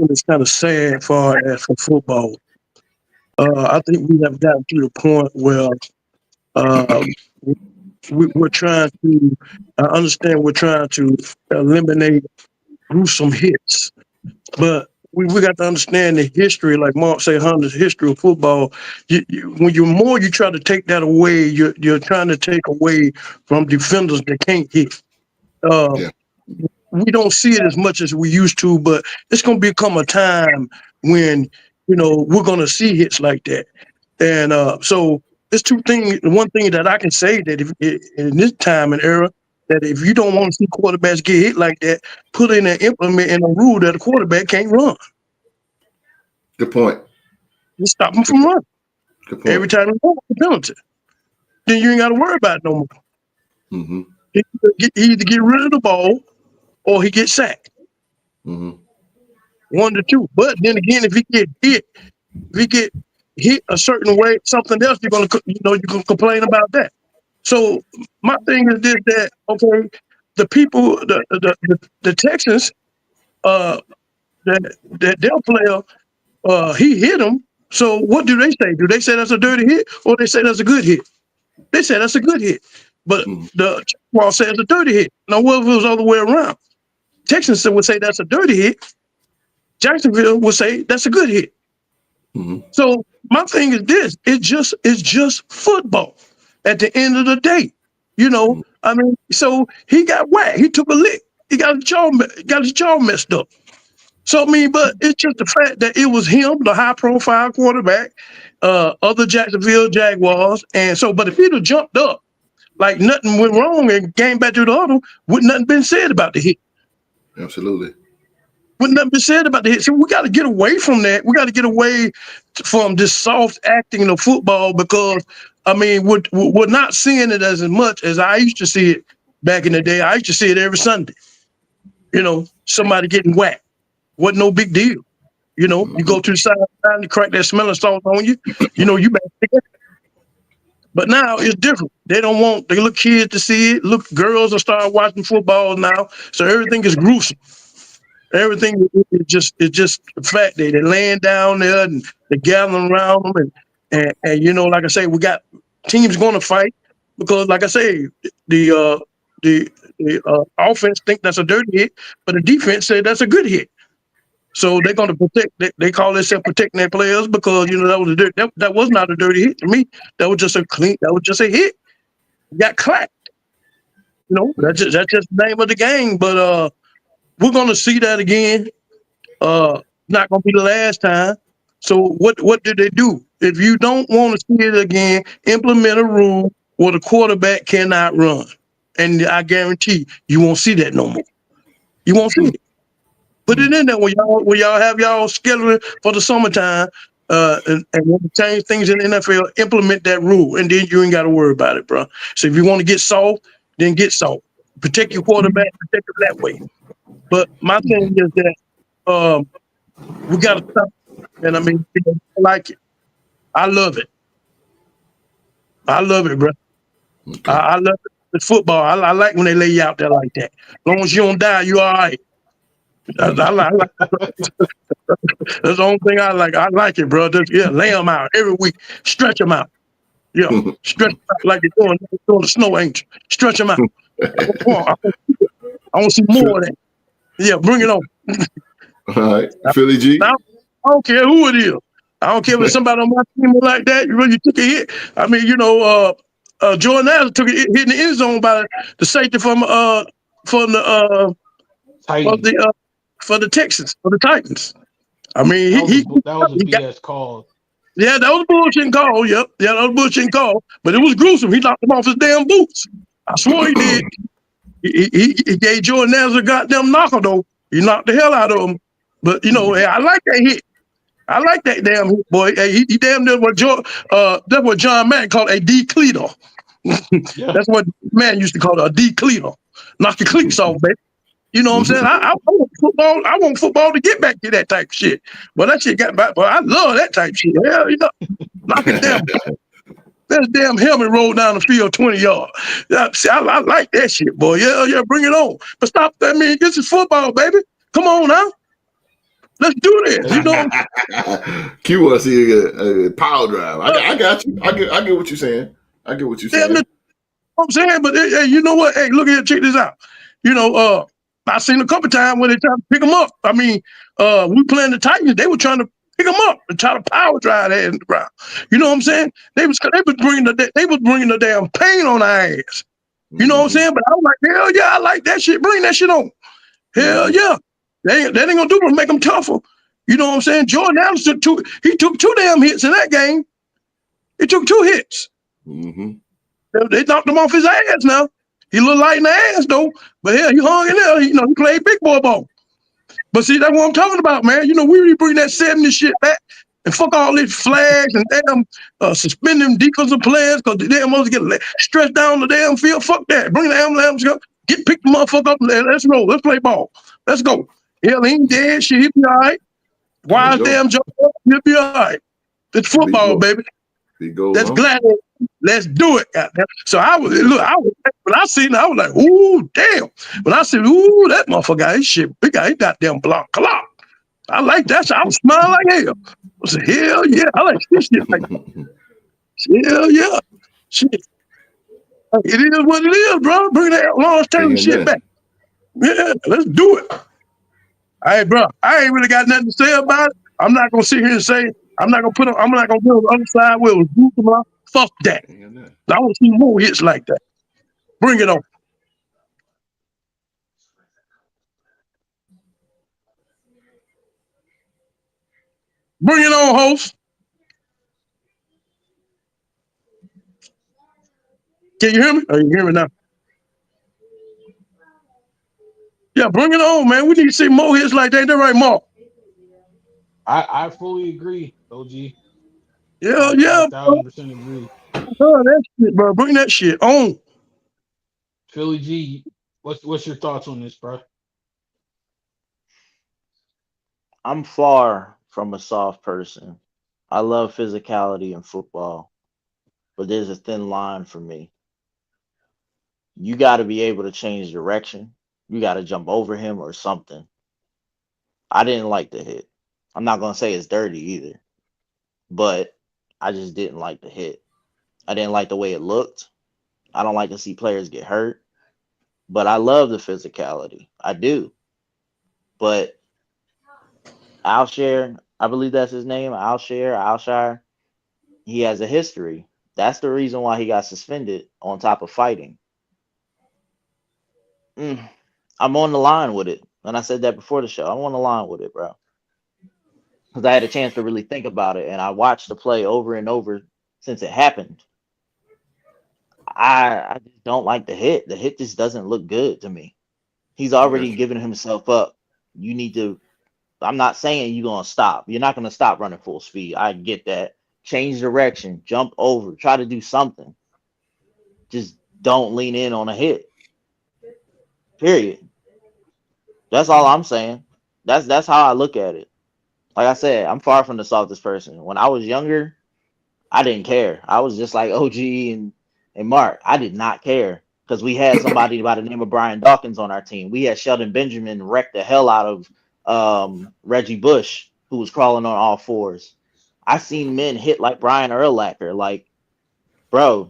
[SPEAKER 3] it's kind of sad for football. I think we have gotten to the point where we're trying to understand we're trying to eliminate gruesome hits, but we got to understand the history, like Mark say, Hunter's history of football. When you try to take that away, you're trying to take away from defenders that can't hit. We don't see it as much as we used to, but it's going to become a time when, we're going to see hits like that. And so there's two things. One thing that I can say that in this time and era, that if you don't want to see quarterbacks get hit like that, put in an implement in a rule that a quarterback can't run.
[SPEAKER 2] Good point.
[SPEAKER 3] You stop him from running. Every time he runs, a penalty. Then you ain't got to worry about it no more. He either get rid of the ball or he gets sacked. 1 to 2. But then again, if he get hit a certain way, something else, you're gonna complain about that. So my thing is this: that the people, the Texans, that their player, he hit him. So what do they say? Do they say that's a dirty hit, or they say that's a good hit? They say that's a good hit, but the Jaguars say it's a dirty hit. Now, what if it was all the way around? Texans would say that's a dirty hit. Jacksonville would say that's a good hit. So my thing is this: it's just football. At the end of the day, so he got whacked. He took a lick. He got his jaw messed up. So but it's just the fact that it was him, the high-profile quarterback, of the Jacksonville Jaguars, and so. But if he'd have jumped up like nothing went wrong and came back to the auto, would nothing been said about the hit?
[SPEAKER 2] Absolutely.
[SPEAKER 3] Wouldn't nothing be said about the hit? So we got to get away from that. We got to get away from this soft acting of football because, we're not seeing it as much as I used to see it back in the day. I used to see it every Sunday. Somebody getting whacked. Wasn't no big deal. You go to the sideline, you crack that smelling salt on you. You better pick it. But now it's different. They don't want the little kids to see it. Look, girls will start watching football now. So everything is gruesome. Everything is just the fact that they're laying down there and they're gathering around them. And like I say, we got teams going to fight because, like I say, the The offense think that's a dirty hit, but the defense said that's a good hit. So they're going to protect. They call themselves protecting their players because that was that was not a dirty hit to me. That was just a clean. That was just a hit. Got clapped. That's just the name of the game. But we're going to see that again. Not going to be the last time. So what did they do? If you don't want to see it again, implement a rule where the quarterback cannot run, and I guarantee you won't see that no more. You won't see it. Put it in there when y'all have y'all scheduling for the summertime, and when you change things in the NFL, implement that rule, and then you ain't got to worry about it, bro. So if you want to get soft, then get soft. Protect your quarterback, protect it that way. But my thing is that we got to stop, and I mean, I like it. I love it. I love it, bro.
[SPEAKER 2] Okay.
[SPEAKER 3] I love it. It's football. I like when they lay you out there like that. As long as you don't die, you all right. I like that's the only thing I like. I like it, bro. Lay them out every week. Stretch them out. Yeah, stretch them out like they're doing the snow angel. Stretch them out. I want to see more of that. Yeah, bring it on.
[SPEAKER 2] All right, Philly G.
[SPEAKER 3] I don't care who it is. I don't care if it's somebody on my team like that. You really took a hit. I mean, Jordan Adams took a hit in the end zone by the safety from the for the Texans, for the Titans. I mean,
[SPEAKER 5] that was a BS call.
[SPEAKER 3] Yeah, that was a bullshit call. Yep, yeah, that was a bullshit call. But it was gruesome. He knocked him off his damn boots. I swear he did. He gave Jordan Adams a goddamn knocker though. He knocked the hell out of him. But hey, I like that hit. I like that damn hit, boy. Hey, he damn near that's what John Madden called a decleater.
[SPEAKER 5] Yeah.
[SPEAKER 3] That's what man used to call it, a decleater. Knock your cleats off, baby. You know what I'm saying? I want football. I want football to get back to that type of shit. But that shit got back. But I love that type of shit. Hell, knock it down. That damn helmet rolled down the field 20 yards. See, I like that shit, boy. Yeah, bring it on. But stop. I mean, this is football, baby. Come on now. Let's do this.
[SPEAKER 2] Q wants to see a power drive. I got you. I get what you're saying. I get what you're saying.
[SPEAKER 3] I'm saying, but hey, you know what? Hey, look here, check this out. I seen a couple times when they tried to pick them up. I mean, we playing the Titans. They were trying to pick them up and try to power drive that in the ground. You know what I'm saying? They was bringing the damn pain on our ass. You know what I'm saying? But I was like, hell yeah, I like that shit. Bring that shit on. Hell yeah. That ain't gonna do but make them tougher. You know what I'm saying? Jordan Adams took two damn hits in that game. He took 2 hits.
[SPEAKER 2] Mm-hmm.
[SPEAKER 3] They knocked him off his ass now. He a little light in the ass though, but hell, he hung in there. He played big boy ball. But see, that's what I'm talking about, man. We really bring that 70 shit back and fuck all these flags and damn suspending defensive players because the damn ones get stretched down the damn field. Fuck that. Bring the ambulance up. Pick the motherfucker up. Let's roll. Let's play ball. Let's go. Hell, he ain't dead. Shit, he'll be all right. Wise damn jump up. He'll be all right. It's football, baby. That's glad. Let's do it. So when I seen it, I was like, ooh, damn. When I said, ooh, that motherfucker got his shit, he got his goddamn block clock. I like that. So I was smiling like hell. I said, hell yeah, I like this shit like that. Hell yeah. Shit. It is what it is, bro. Bring that long-term shit back. Yeah, let's do it. Hey, bro, I ain't really got nothing to say about it. I'm not gonna sit here and say I'm not gonna be on the other side where it was goofy. Fuck that. I want to see more hits like that. Bring it on. Bring it on, host. Can you hear me? Oh, you hear me now? Yeah, bring it on, man. We need to see more hits like that. They're right, Mark.
[SPEAKER 5] I fully agree, OG.
[SPEAKER 3] Yeah,
[SPEAKER 5] 1,000% agree.
[SPEAKER 3] That shit, bro. Bring that shit on.
[SPEAKER 5] Philly G, what's your thoughts on this, bro?
[SPEAKER 4] I'm far from a soft person. I love physicality in football, but there's a thin line for me. You got to be able to change direction. You got to jump over him or something. I didn't like the hit. I'm not going to say it's dirty either, but I just didn't like the hit. I didn't like the way it looked. I don't like to see players get hurt. but I love the physicality. I do. But Alshire, I believe that's his name, Alshire, he has a history. That's the reason why he got suspended on top of fighting. I'm on the line with it. And I said that before the show. I'm on the line with it, bro. Because I had a chance to really think about it. And I watched the play over and over since it happened. I just don't like the hit. The hit just doesn't look good to me. He's already given himself up. You need to. I'm not saying you're going to stop. You're not going to stop running full speed. I get that. Change direction, jump over, try to do something. Just don't lean in on a hit. Period. That's all I'm saying. That's how I look at it. Like I said, I'm far from the softest person. When I was younger, I didn't care. I was just like OG and Mark. I did not care because we had somebody by the name of Brian Dawkins on our team. We had Sheldon Benjamin wreck the hell out of Reggie Bush, who was crawling on all fours. I seen men hit like Brian Urlacher. Like, bro,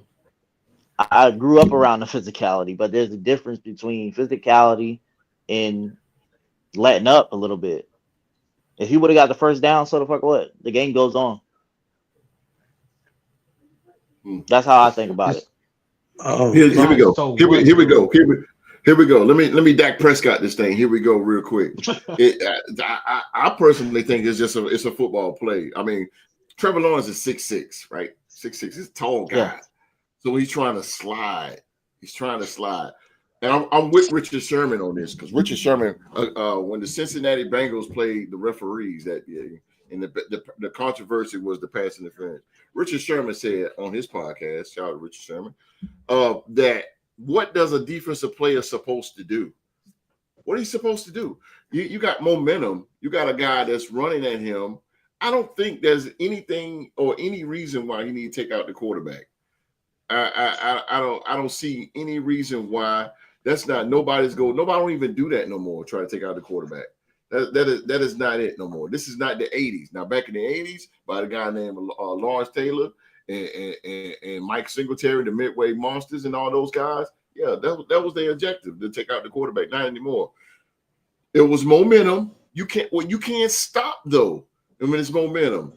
[SPEAKER 4] I grew up around the physicality, but there's a difference between physicality and letting up a little bit. If he would have got the first down, so the fuck what? The game goes on. That's how I think about it.
[SPEAKER 2] Here we go.
[SPEAKER 5] So
[SPEAKER 2] Here we go. Here we go. Let me Dak Prescott this thing. Here we go, real quick. I personally think it's a football play. I mean, Trevor Lawrence is 6'6", right? 6'6". He's a tall guy.
[SPEAKER 4] Yeah.
[SPEAKER 2] So he's trying to slide. And I'm with Richard Sherman on this because Richard Sherman, when the Cincinnati Bengals played the referees that year, and the controversy was the pass interference, Richard Sherman said on his podcast, shout out to Richard Sherman, that what does a defensive player supposed to do? What are you supposed to do? You got momentum. You got a guy that's running at him. I don't think there's anything or any reason why you need to take out the quarterback. I don't see any reason why that's not nobody don't even do that no more. Try to take out the quarterback. That is not it no more. This is not the 80s. Now back in the 80s, by the guy named Lawrence Taylor and Mike Singletary, the Midway Monsters, and all those guys. Yeah, that was their objective, to take out the quarterback. Not anymore. It was momentum. You can't stop though. I mean, it's momentum.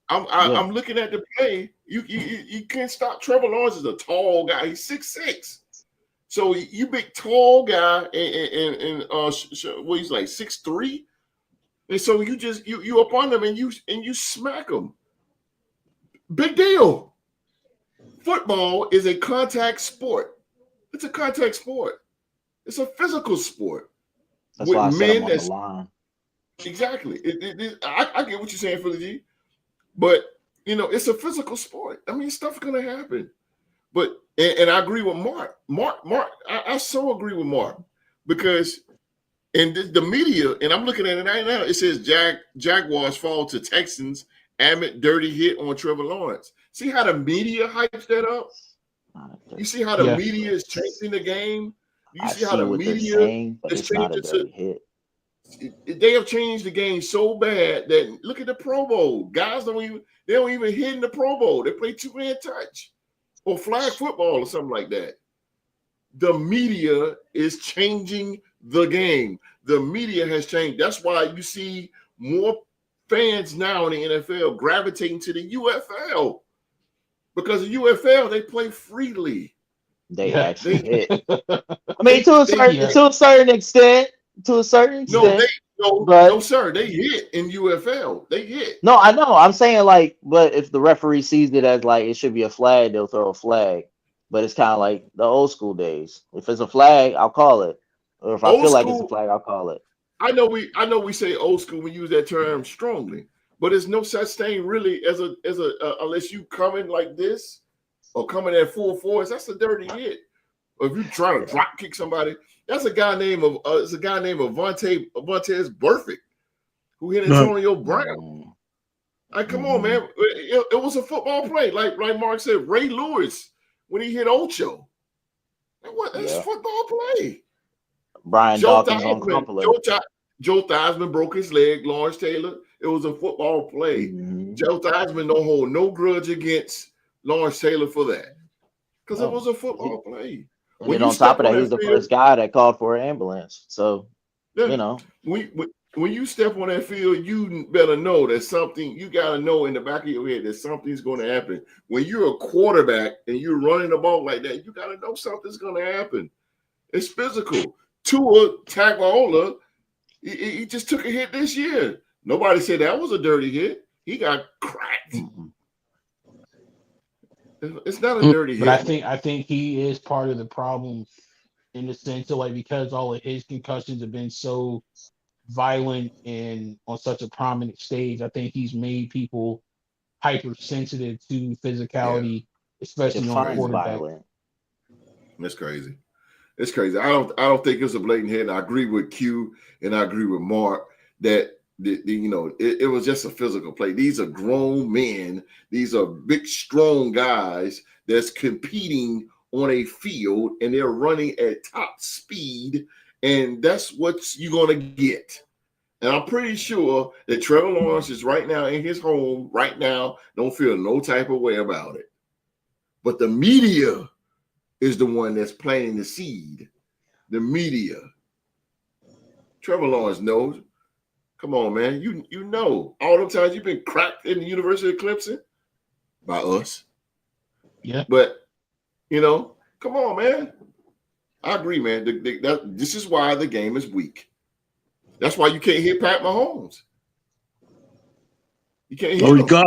[SPEAKER 2] I'm looking at the play. You can't stop. Trevor Lawrence is a tall guy. He's 6'6". So you big tall guy and he's like 6'3". And so you up on them and you smack him. Big deal. Football is a contact sport. It's a contact sport. It's a physical sport.
[SPEAKER 4] That's why I said I'm on the line.
[SPEAKER 2] Exactly. I get what you're saying, Philly G. But, it's a physical sport. I mean, stuff's going to happen. But, and I agree with Mark. I so agree with Mark. Because in the media, and I'm looking at it right now, it says Jaguars fall to Texans amid dirty hit on Trevor Lawrence. See how the media hypes that up? You see how the media is changing the game? You see how the media is changing hit. They have changed the game so bad that look at the Pro Bowl. Guys don't even hit in the Pro Bowl. They play two-hand touch or flag football or something like that. The media is changing the game. The media has changed. That's why you see more fans now in the NFL gravitating to the UFL. Because the UFL, they play freely. They actually hit.
[SPEAKER 4] I mean, to a certain extent. No,
[SPEAKER 2] sir. They hit in UFL. They hit.
[SPEAKER 4] No, I know. I'm saying but if the referee sees it as it should be a flag, they'll throw a flag. But it's kind of like the old school days. If it's a flag, I'll call it. Or if I feel like it's a flag, I'll call it.
[SPEAKER 2] I know we say old school. We use that term strongly, but there's no such thing really as a unless you coming like this or coming at full force. That's a dirty hit. Or if you try to drop kick somebody. That's a guy named Vontez Burfict, who hit Antonio Brown. Like, come on, man! It was a football play, like Mark said. Ray Lewis when he hit Ocho. That's football play.
[SPEAKER 4] Brian Dawkins on Crumpler.
[SPEAKER 2] Joe Theismann broke his leg. Lawrence Taylor. It was a football play. Mm-hmm. Joe Theismann don't hold no grudge against Lawrence Taylor for that because it was a football play.
[SPEAKER 4] And
[SPEAKER 2] when
[SPEAKER 4] then
[SPEAKER 2] you
[SPEAKER 4] on top
[SPEAKER 2] step
[SPEAKER 4] of
[SPEAKER 2] on
[SPEAKER 4] that, he
[SPEAKER 2] that
[SPEAKER 4] was the
[SPEAKER 2] field,
[SPEAKER 4] first guy that called for an ambulance. So,
[SPEAKER 2] yeah,
[SPEAKER 4] you know,
[SPEAKER 2] when you step on that field, you better know that something. You got to know in the back of your head that something's going to happen. When you're a quarterback and you're running the ball like that, you got to know something's going to happen. It's physical. Tua Tagovailoa, he just took a hit this year. Nobody said that was a dirty hit. He got cracked. It's not a dirty
[SPEAKER 5] But
[SPEAKER 2] hit.
[SPEAKER 5] I think he is part of the problem in the sense of like because all of his concussions have been so violent and on such a prominent stage, I think he's made people hypersensitive to
[SPEAKER 2] Yeah,
[SPEAKER 5] physicality, especially on
[SPEAKER 4] defines
[SPEAKER 5] quarterback.
[SPEAKER 4] violent.
[SPEAKER 2] it's crazy. It's crazy. I don't think it's a blatant hit. And I agree with Q and I agree with Mark that it was just a physical play. These are grown men. These are big, strong guys that's competing on a field and they're running at top speed, and that's what you're gonna get. And I'm pretty sure that Trevor Lawrence is right now in his home right now, don't feel no type of way about it. But the media is the one that's planting the seed. The media. Trevor Lawrence knows. Come on, man. You know. All the times you've been cracked in the University of Clemson by us.
[SPEAKER 5] Yeah.
[SPEAKER 2] But, come on, man. I agree, man. This is why the game is weak. That's why you can't hit Pat Mahomes. You can't hit him.
[SPEAKER 3] God.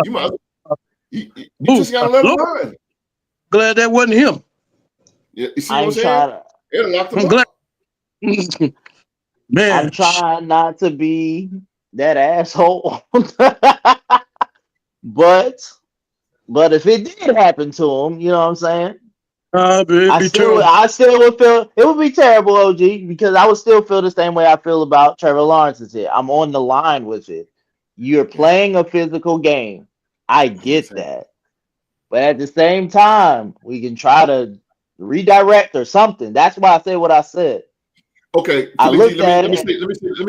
[SPEAKER 2] You just got to let him run.
[SPEAKER 3] Glad that wasn't him.
[SPEAKER 2] Yeah, you see what I'm saying? It locked him
[SPEAKER 3] I'm
[SPEAKER 2] up.
[SPEAKER 3] glad. Man,
[SPEAKER 4] I'm trying not to be that asshole. But if it did happen to him, you know what I'm saying?
[SPEAKER 3] it'd be terrible.
[SPEAKER 4] I still would feel it would be terrible, OG, because I would still feel the same way I feel about Trevor Lawrence's hit. I'm on the line with it. You're playing a physical game. I get that. But at the same time, we can try to redirect or something. That's why I said what I said.
[SPEAKER 2] Okay,
[SPEAKER 4] I
[SPEAKER 2] Philly
[SPEAKER 4] looked
[SPEAKER 2] G,
[SPEAKER 4] at
[SPEAKER 2] let me
[SPEAKER 4] it.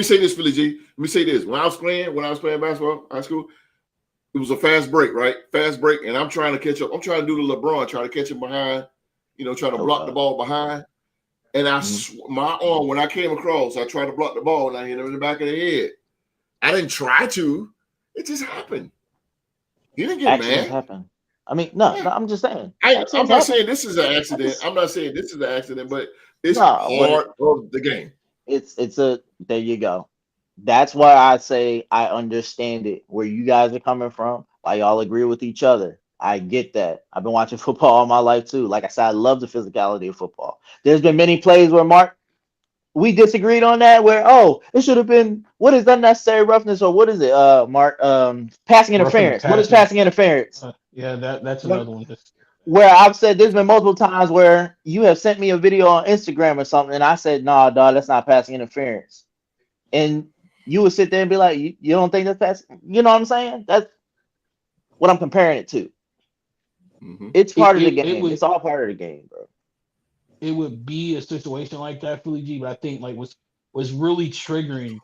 [SPEAKER 2] say this, Philly G. Let me say this. When I was playing basketball, high school, it was a fast break, right? Fast break, and I'm trying to catch up. I'm trying to do the LeBron, trying to catch him behind, trying to block the ball behind. And my arm, when I came across, I tried to block the ball, and I hit him in the back of the head. I didn't try to. It just happened. He didn't get
[SPEAKER 4] Accidents
[SPEAKER 2] mad.
[SPEAKER 4] happen. I mean, no, I'm just saying.
[SPEAKER 2] I'm not saying this is an accident. I'm not saying this is an accident, but it's part of the game.
[SPEAKER 4] There you go. That's why I say I understand it. Where you guys are coming from, why y'all agree with each other. I get that. I've been watching football all my life too. Like I said, I love the physicality of football. There's been many plays where Mark, we disagreed on that. Where it should have been, what is unnecessary roughness, or what is it, Mark? Passing interference. What is passing interference?
[SPEAKER 5] Yeah, that's another one.
[SPEAKER 4] Where I've said there's been multiple times where you have sent me a video on Instagram or something, and I said, "Nah, dog, that's not passing interference," and you would sit there and be like, "You don't think that's passing?" You know what I'm saying? That's what I'm comparing it to.
[SPEAKER 2] Mm-hmm.
[SPEAKER 4] It's part of the game. It's all part of the game, bro.
[SPEAKER 5] It would be a situation like that, Philly G, but I think like what's really triggering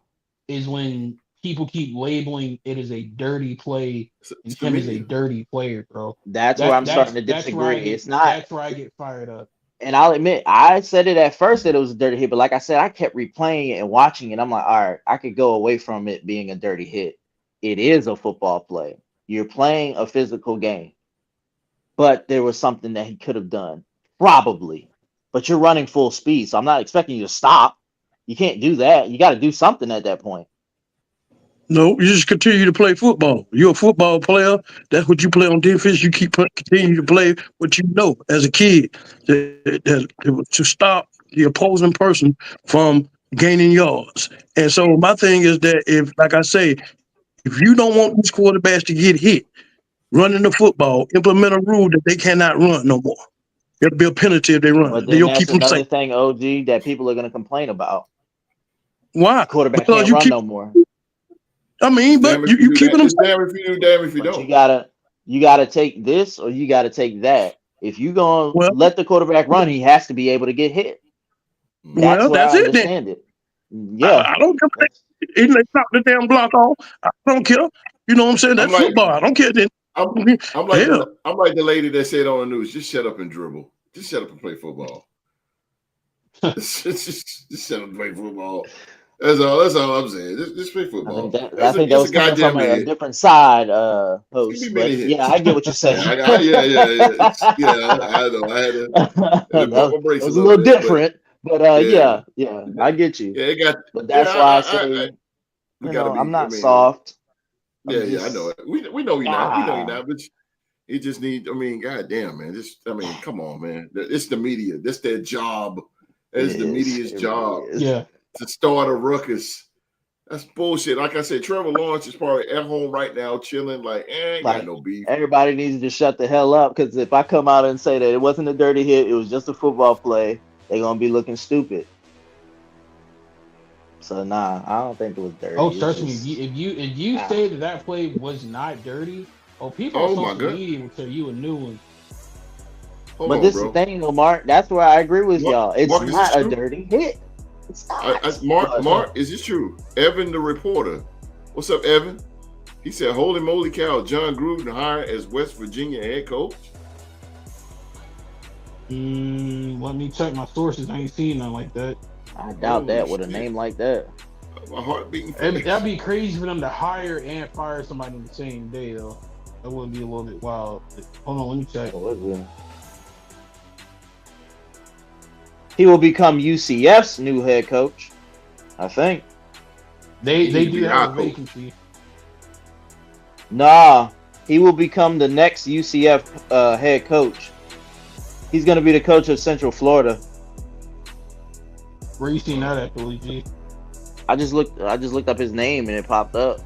[SPEAKER 5] is when people keep labeling it as a dirty play and him as a dirty player, bro.
[SPEAKER 4] That's where I'm starting to disagree. It's not.
[SPEAKER 5] That's where I get fired up.
[SPEAKER 4] And I'll admit, I said it at first that it was a dirty hit, but like I said, I kept replaying it and watching it. I'm like, all right, I could go away from it being a dirty hit. It is a football play. You're playing a physical game. But there was something that he could have done. Probably. But you're running full speed, so I'm not expecting you to stop. You can't do that. You got to do something at that point.
[SPEAKER 3] No, you just continue to play football. You're a football player. That's what you play on defense. You continue to play what you know as a kid to stop the opposing person from gaining yards. And so my thing is that if you don't want these quarterbacks to get hit running the football, implement a rule that they cannot run no more. It'll be a penalty if they run.
[SPEAKER 4] But then that's another thing, OG, that people are going to complain about.
[SPEAKER 3] Why?
[SPEAKER 4] Quarterback can't run no more.
[SPEAKER 3] I mean, but you keep them.
[SPEAKER 2] It's damn if you do, damn if you don't.
[SPEAKER 4] You gotta take this or you gotta take that. If you gonna let the quarterback run, he has to be able to get hit. That's I understand it. Yeah,
[SPEAKER 3] I don't care. They knock the damn block off. I don't care. You know what I'm saying? That's football. I don't care.
[SPEAKER 2] I'm like the lady that said on the news, just shut up and dribble. Just shut up and play football. Just shut up, play football. That's all I'm saying. Just play
[SPEAKER 4] I
[SPEAKER 2] football.
[SPEAKER 4] think that was
[SPEAKER 2] It's a
[SPEAKER 4] coming from
[SPEAKER 2] goddamn
[SPEAKER 4] a
[SPEAKER 2] hit.
[SPEAKER 4] different side,
[SPEAKER 2] Give me
[SPEAKER 4] host.
[SPEAKER 2] many
[SPEAKER 4] But yeah,
[SPEAKER 2] hits.
[SPEAKER 4] I get what you're saying.
[SPEAKER 2] Yeah. I know. I had to pump my
[SPEAKER 4] That
[SPEAKER 2] brakes a
[SPEAKER 4] was a
[SPEAKER 2] little
[SPEAKER 4] little
[SPEAKER 2] bit, but
[SPEAKER 4] different, but
[SPEAKER 2] yeah,
[SPEAKER 4] I get you.
[SPEAKER 2] yeah, it got.
[SPEAKER 4] But
[SPEAKER 2] Yeah,
[SPEAKER 4] that's why I
[SPEAKER 2] I
[SPEAKER 4] say,
[SPEAKER 2] we got to be.
[SPEAKER 4] I'm
[SPEAKER 2] I
[SPEAKER 4] not
[SPEAKER 2] mean,
[SPEAKER 4] soft. I'm
[SPEAKER 2] yeah, I know
[SPEAKER 4] just
[SPEAKER 2] it. We know you're not. We know you're
[SPEAKER 4] ah,
[SPEAKER 2] not. But you just need. I mean, goddamn, man. Come on, man. It's the media. That's their job.
[SPEAKER 4] it
[SPEAKER 2] It's the
[SPEAKER 4] is.
[SPEAKER 2] media's
[SPEAKER 4] It really
[SPEAKER 2] job
[SPEAKER 4] is.
[SPEAKER 5] Yeah.
[SPEAKER 2] to start a ruckus. That's bullshit. Like I said, Trevor Lawrence is probably at home right now, chilling. Like, ain't got
[SPEAKER 4] Like
[SPEAKER 2] no beef.
[SPEAKER 4] everybody needs to shut the hell up because if I come out and say that it wasn't a dirty hit, it was just a football play, they're gonna be looking stupid. So nah, I don't think it was dirty.
[SPEAKER 5] Oh,
[SPEAKER 4] It's
[SPEAKER 5] trust me.
[SPEAKER 4] just
[SPEAKER 5] If you say that play was not dirty, people on
[SPEAKER 2] Oh my
[SPEAKER 5] social
[SPEAKER 2] god.
[SPEAKER 5] media will tell you a new one.
[SPEAKER 2] Hold
[SPEAKER 4] but
[SPEAKER 2] on,
[SPEAKER 4] this is the
[SPEAKER 2] bro.
[SPEAKER 4] thing, though, Mark. That's where I agree with y'all. It's
[SPEAKER 2] Mark, is this
[SPEAKER 4] not a
[SPEAKER 2] true?
[SPEAKER 4] dirty hit. It's not.
[SPEAKER 2] Mark, is this true? Evan, the reporter. What's up, Evan? He said, "Holy moly cow! John Gruden hired as West Virginia head coach."
[SPEAKER 5] Let me check my sources. I ain't seen nothing like that.
[SPEAKER 4] I doubt that
[SPEAKER 2] Holy
[SPEAKER 4] with a
[SPEAKER 2] shit.
[SPEAKER 4] name like that.
[SPEAKER 2] My heart beating.
[SPEAKER 5] That'd be crazy for them to hire and fire somebody in the same day, though. That would be a little bit wild. Hold on, let me check.
[SPEAKER 4] He will become UCF's new head coach, I think.
[SPEAKER 5] They
[SPEAKER 2] He need to
[SPEAKER 5] do
[SPEAKER 2] be
[SPEAKER 5] have
[SPEAKER 2] our
[SPEAKER 5] a
[SPEAKER 2] coach.
[SPEAKER 5] vacancy.
[SPEAKER 4] Nah, he will become the next UCF head coach. He's going to be the coach of Central Florida.
[SPEAKER 5] Where you seen that at, Billy G?
[SPEAKER 4] I just looked up his name and it popped up.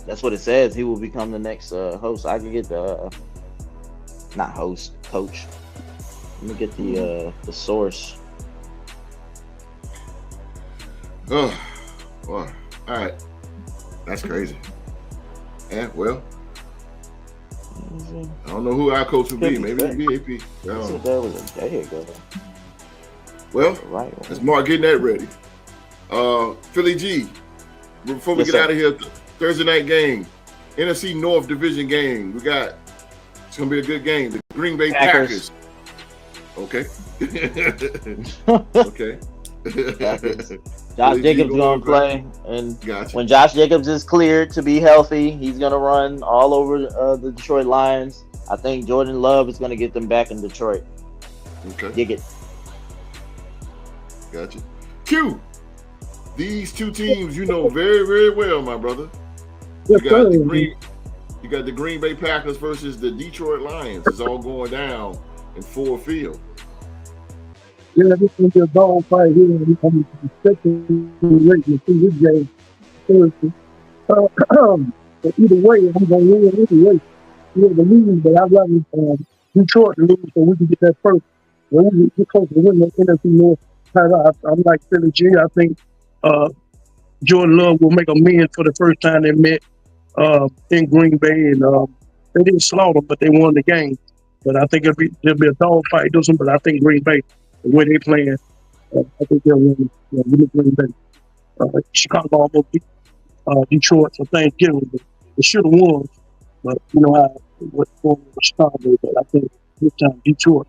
[SPEAKER 4] That's what it says. He will become the next host. I can get the not host, coach. Let me get the source.
[SPEAKER 2] Oh, boy. All right. That's crazy. Yeah, well, I don't know who our coach would be. Maybe BAP. I don't know.
[SPEAKER 4] That was a day ago.
[SPEAKER 2] Well,
[SPEAKER 4] Right.
[SPEAKER 2] let's Mark getting that ready. Philly G, before we
[SPEAKER 4] Yes,
[SPEAKER 2] get
[SPEAKER 4] sir.
[SPEAKER 2] out of here, Thursday night game, NFC North Division game. It's gonna be a good game. The Green Bay Packers. Okay. Okay.
[SPEAKER 4] Josh
[SPEAKER 2] Philly G
[SPEAKER 4] Jacobs
[SPEAKER 2] going
[SPEAKER 4] gonna
[SPEAKER 2] back.
[SPEAKER 4] play, and
[SPEAKER 2] Gotcha.
[SPEAKER 4] when Josh Jacobs is cleared to be healthy, he's gonna run all over the Detroit Lions. I think Jordan Love is gonna get them back in Detroit.
[SPEAKER 2] Okay.
[SPEAKER 4] Dig it.
[SPEAKER 2] Gotcha. Q. These two teams you know very, very well, my brother. You
[SPEAKER 3] Yes,
[SPEAKER 2] got
[SPEAKER 3] sir.
[SPEAKER 2] you got the Green Bay Packers versus the Detroit Lions. It's all going down in Ford Field.
[SPEAKER 3] Yeah, this will be a dog fight here. I'm expecting to see this game Thursday. But either way, I'm going to win anyway. Yeah, the lose, but I'd rather Detroit to lose so we can get that first. Well, we're close to win the NFC North title. I'm like Philly G. I think Jordan Love will make amends for the first time they met in Green Bay, and they didn't slaughter, but they won the game. But I think there'll be a dog fight, but I think Green Bay, the way they playing, I think they'll win. Win Green Bay. Chicago almost beat Detroit for Thanksgiving. They should have won, but you know how what was Chicago. But I think this time Detroit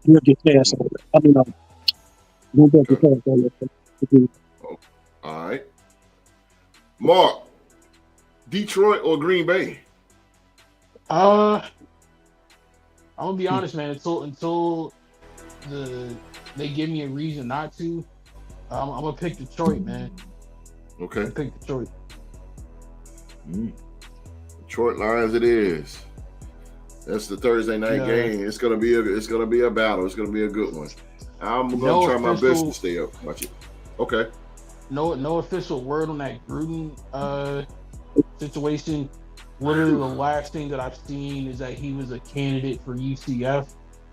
[SPEAKER 3] will get past on that. I mean, we'll get past on that.
[SPEAKER 2] All right. Mark, Detroit or Green Bay?
[SPEAKER 5] I'm gonna be honest, man. Until they give me a reason not to, I'm gonna pick Detroit, man.
[SPEAKER 2] Okay.
[SPEAKER 5] I pick Detroit.
[SPEAKER 2] Detroit Lions it is. That's the Thursday night game. It's gonna be a battle. It's gonna be a good one. I'm gonna try my best to stay up. Watch it. Okay.
[SPEAKER 5] No official word on that Gruden situation. Literally, the last thing that I've seen is that he was a candidate for UCF.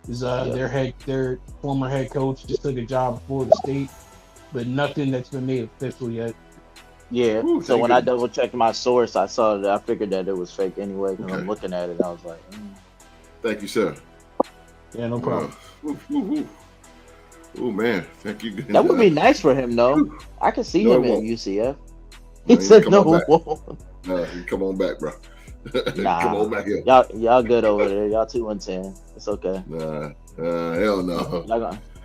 [SPEAKER 5] Their former head coach just took a job at Florida State, but nothing that's been made official yet.
[SPEAKER 4] Yeah.
[SPEAKER 2] Ooh,
[SPEAKER 4] So when I
[SPEAKER 2] goodness.
[SPEAKER 4] double checked my source, I saw that I figured that it was fake anyway. Because
[SPEAKER 2] Okay.
[SPEAKER 4] I'm looking at it, and I was like,
[SPEAKER 2] Thank you, sir.
[SPEAKER 5] Yeah, no problem.
[SPEAKER 2] Oh man, thank you.
[SPEAKER 4] that would be nice for him, though. I could see
[SPEAKER 2] No,
[SPEAKER 4] him
[SPEAKER 2] it
[SPEAKER 4] at
[SPEAKER 2] won't.
[SPEAKER 4] UCF.
[SPEAKER 2] No,
[SPEAKER 4] He said
[SPEAKER 2] come
[SPEAKER 4] no.
[SPEAKER 2] on back.
[SPEAKER 4] Won't.
[SPEAKER 2] No, come on back, bro.
[SPEAKER 4] Nah,
[SPEAKER 2] Come on back here.
[SPEAKER 4] y'all good over there. Y'all 2-10. It's okay.
[SPEAKER 2] Nah, hell no.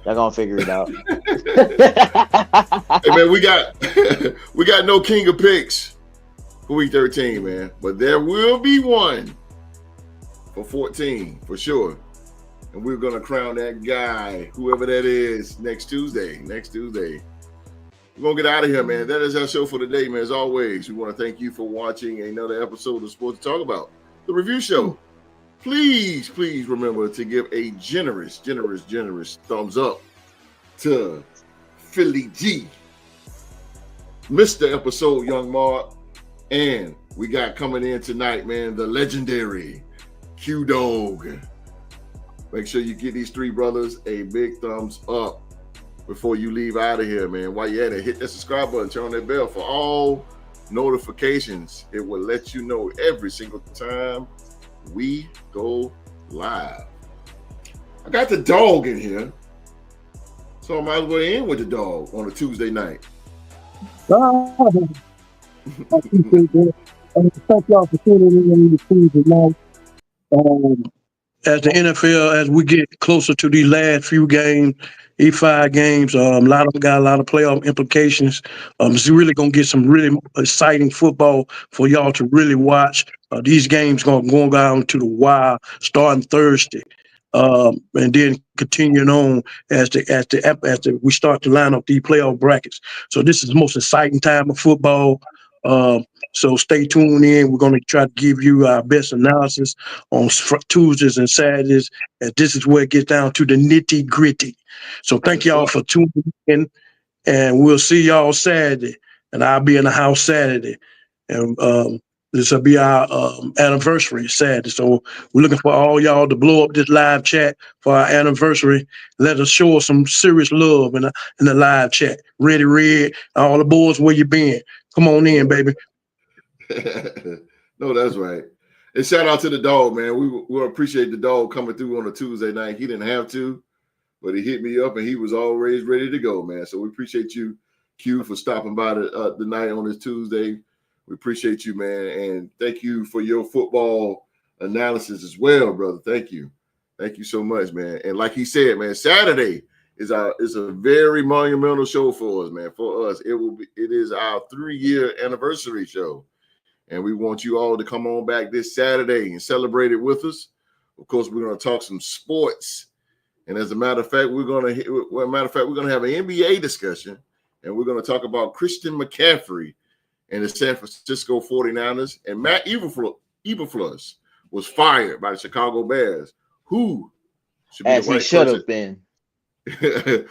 [SPEAKER 4] Y'all gonna figure it out.
[SPEAKER 2] Hey man, we got no king of picks for week 13, man. But there will be one for 14 for sure. And we're gonna crown that guy, whoever that is, next Tuesday. We're gonna get out of here, man. That is our show for today, man. As always, we want to thank you for watching another episode of Sports to Talk About, the review show. Please remember to give a generous thumbs up to Philly G, Mr. Episode Young Mark, and we got coming in tonight, man, the legendary Q Dog. Make sure you give these three brothers a big thumbs up before you leave out of here, man. While you're at it, hit that subscribe button, turn on that bell for all notifications. It will let you know every single time we go live. I got the dog in here, so I might as well end with the dog on a Tuesday night.
[SPEAKER 3] I appreciate that. Thank y'all for tuning in the Tuesday night. As the NFL, as we get closer to these last few games, these 5 games, a lot of them got a lot of playoff implications. It's really going to get some really exciting football for y'all to really watch. These games going to go down to the wire starting Thursday, and then continuing on as we start to line up these playoff brackets. So this is the most exciting time of football. So stay tuned in. We're going to try to give you our best analysis on Tuesdays and Saturdays. And this is where it gets down to the nitty gritty. So thank y'all for tuning in, and we'll see y'all Saturday. And I'll be in the house Saturday. And this will be our anniversary Saturday. So we're looking for all y'all to blow up this live chat for our anniversary. Let us show us some serious love in the live chat. Ready, Red, all the boys, where you been? Come on in, baby.
[SPEAKER 2] No, that's right. And shout out to the dog, man. We appreciate the dog coming through on a Tuesday night. He didn't have to, but he hit me up and he was always ready to go, man. So we appreciate you, Q, for stopping by the night on this Tuesday. We appreciate you, man. And thank you for your football analysis as well, brother. Thank you. Thank you so much, man. And like he said, man, Saturday is a very monumental show for us, man. For us, it is our 3-year anniversary show. And we want you all to come on back this Saturday and celebrate it with us. Of course, we're going to talk some sports. And as a matter of fact, we're going to have an NBA discussion. And we're going to talk about Christian McCaffrey and the San Francisco 49ers. And Matt Eberflus was fired by the Chicago Bears. Who should be
[SPEAKER 4] as
[SPEAKER 2] the right
[SPEAKER 4] he should
[SPEAKER 2] person?
[SPEAKER 4] Have been.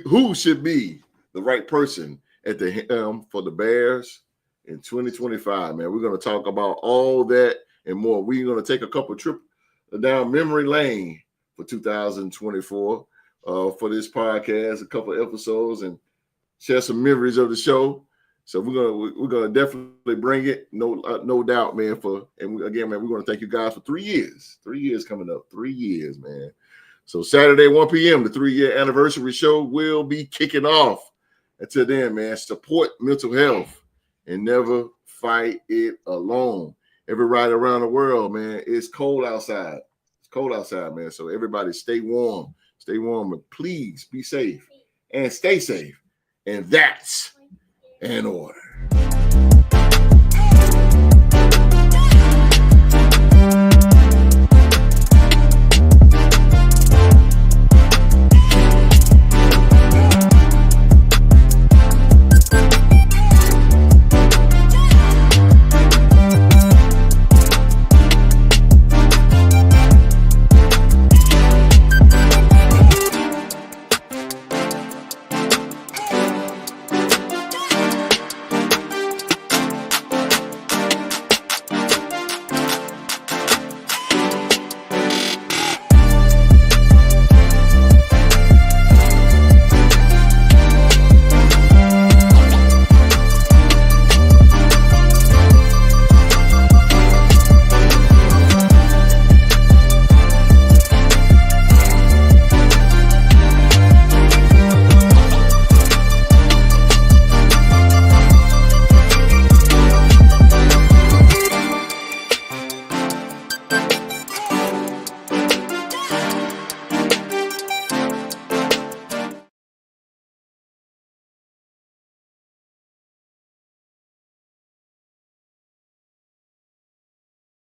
[SPEAKER 2] Who should be the right person at the helm for the Bears in 2025, man? We're going to talk about all that and more. We're going to take a couple trip down memory lane for 2024 for this podcast, a couple episodes, and share some memories of the show. So we're gonna definitely bring it, no doubt, man. Again, man, we're gonna thank you guys for 3 years. 3 years coming up, 3 years, man. So Saturday, 1 p.m., the 3-year anniversary show will be kicking off. Until then, man, support mental health and never fight it alone. Everybody around the world, man, it's cold outside. It's cold outside, man. So everybody stay warm. Stay warm, but please be safe and stay safe. And that's an order.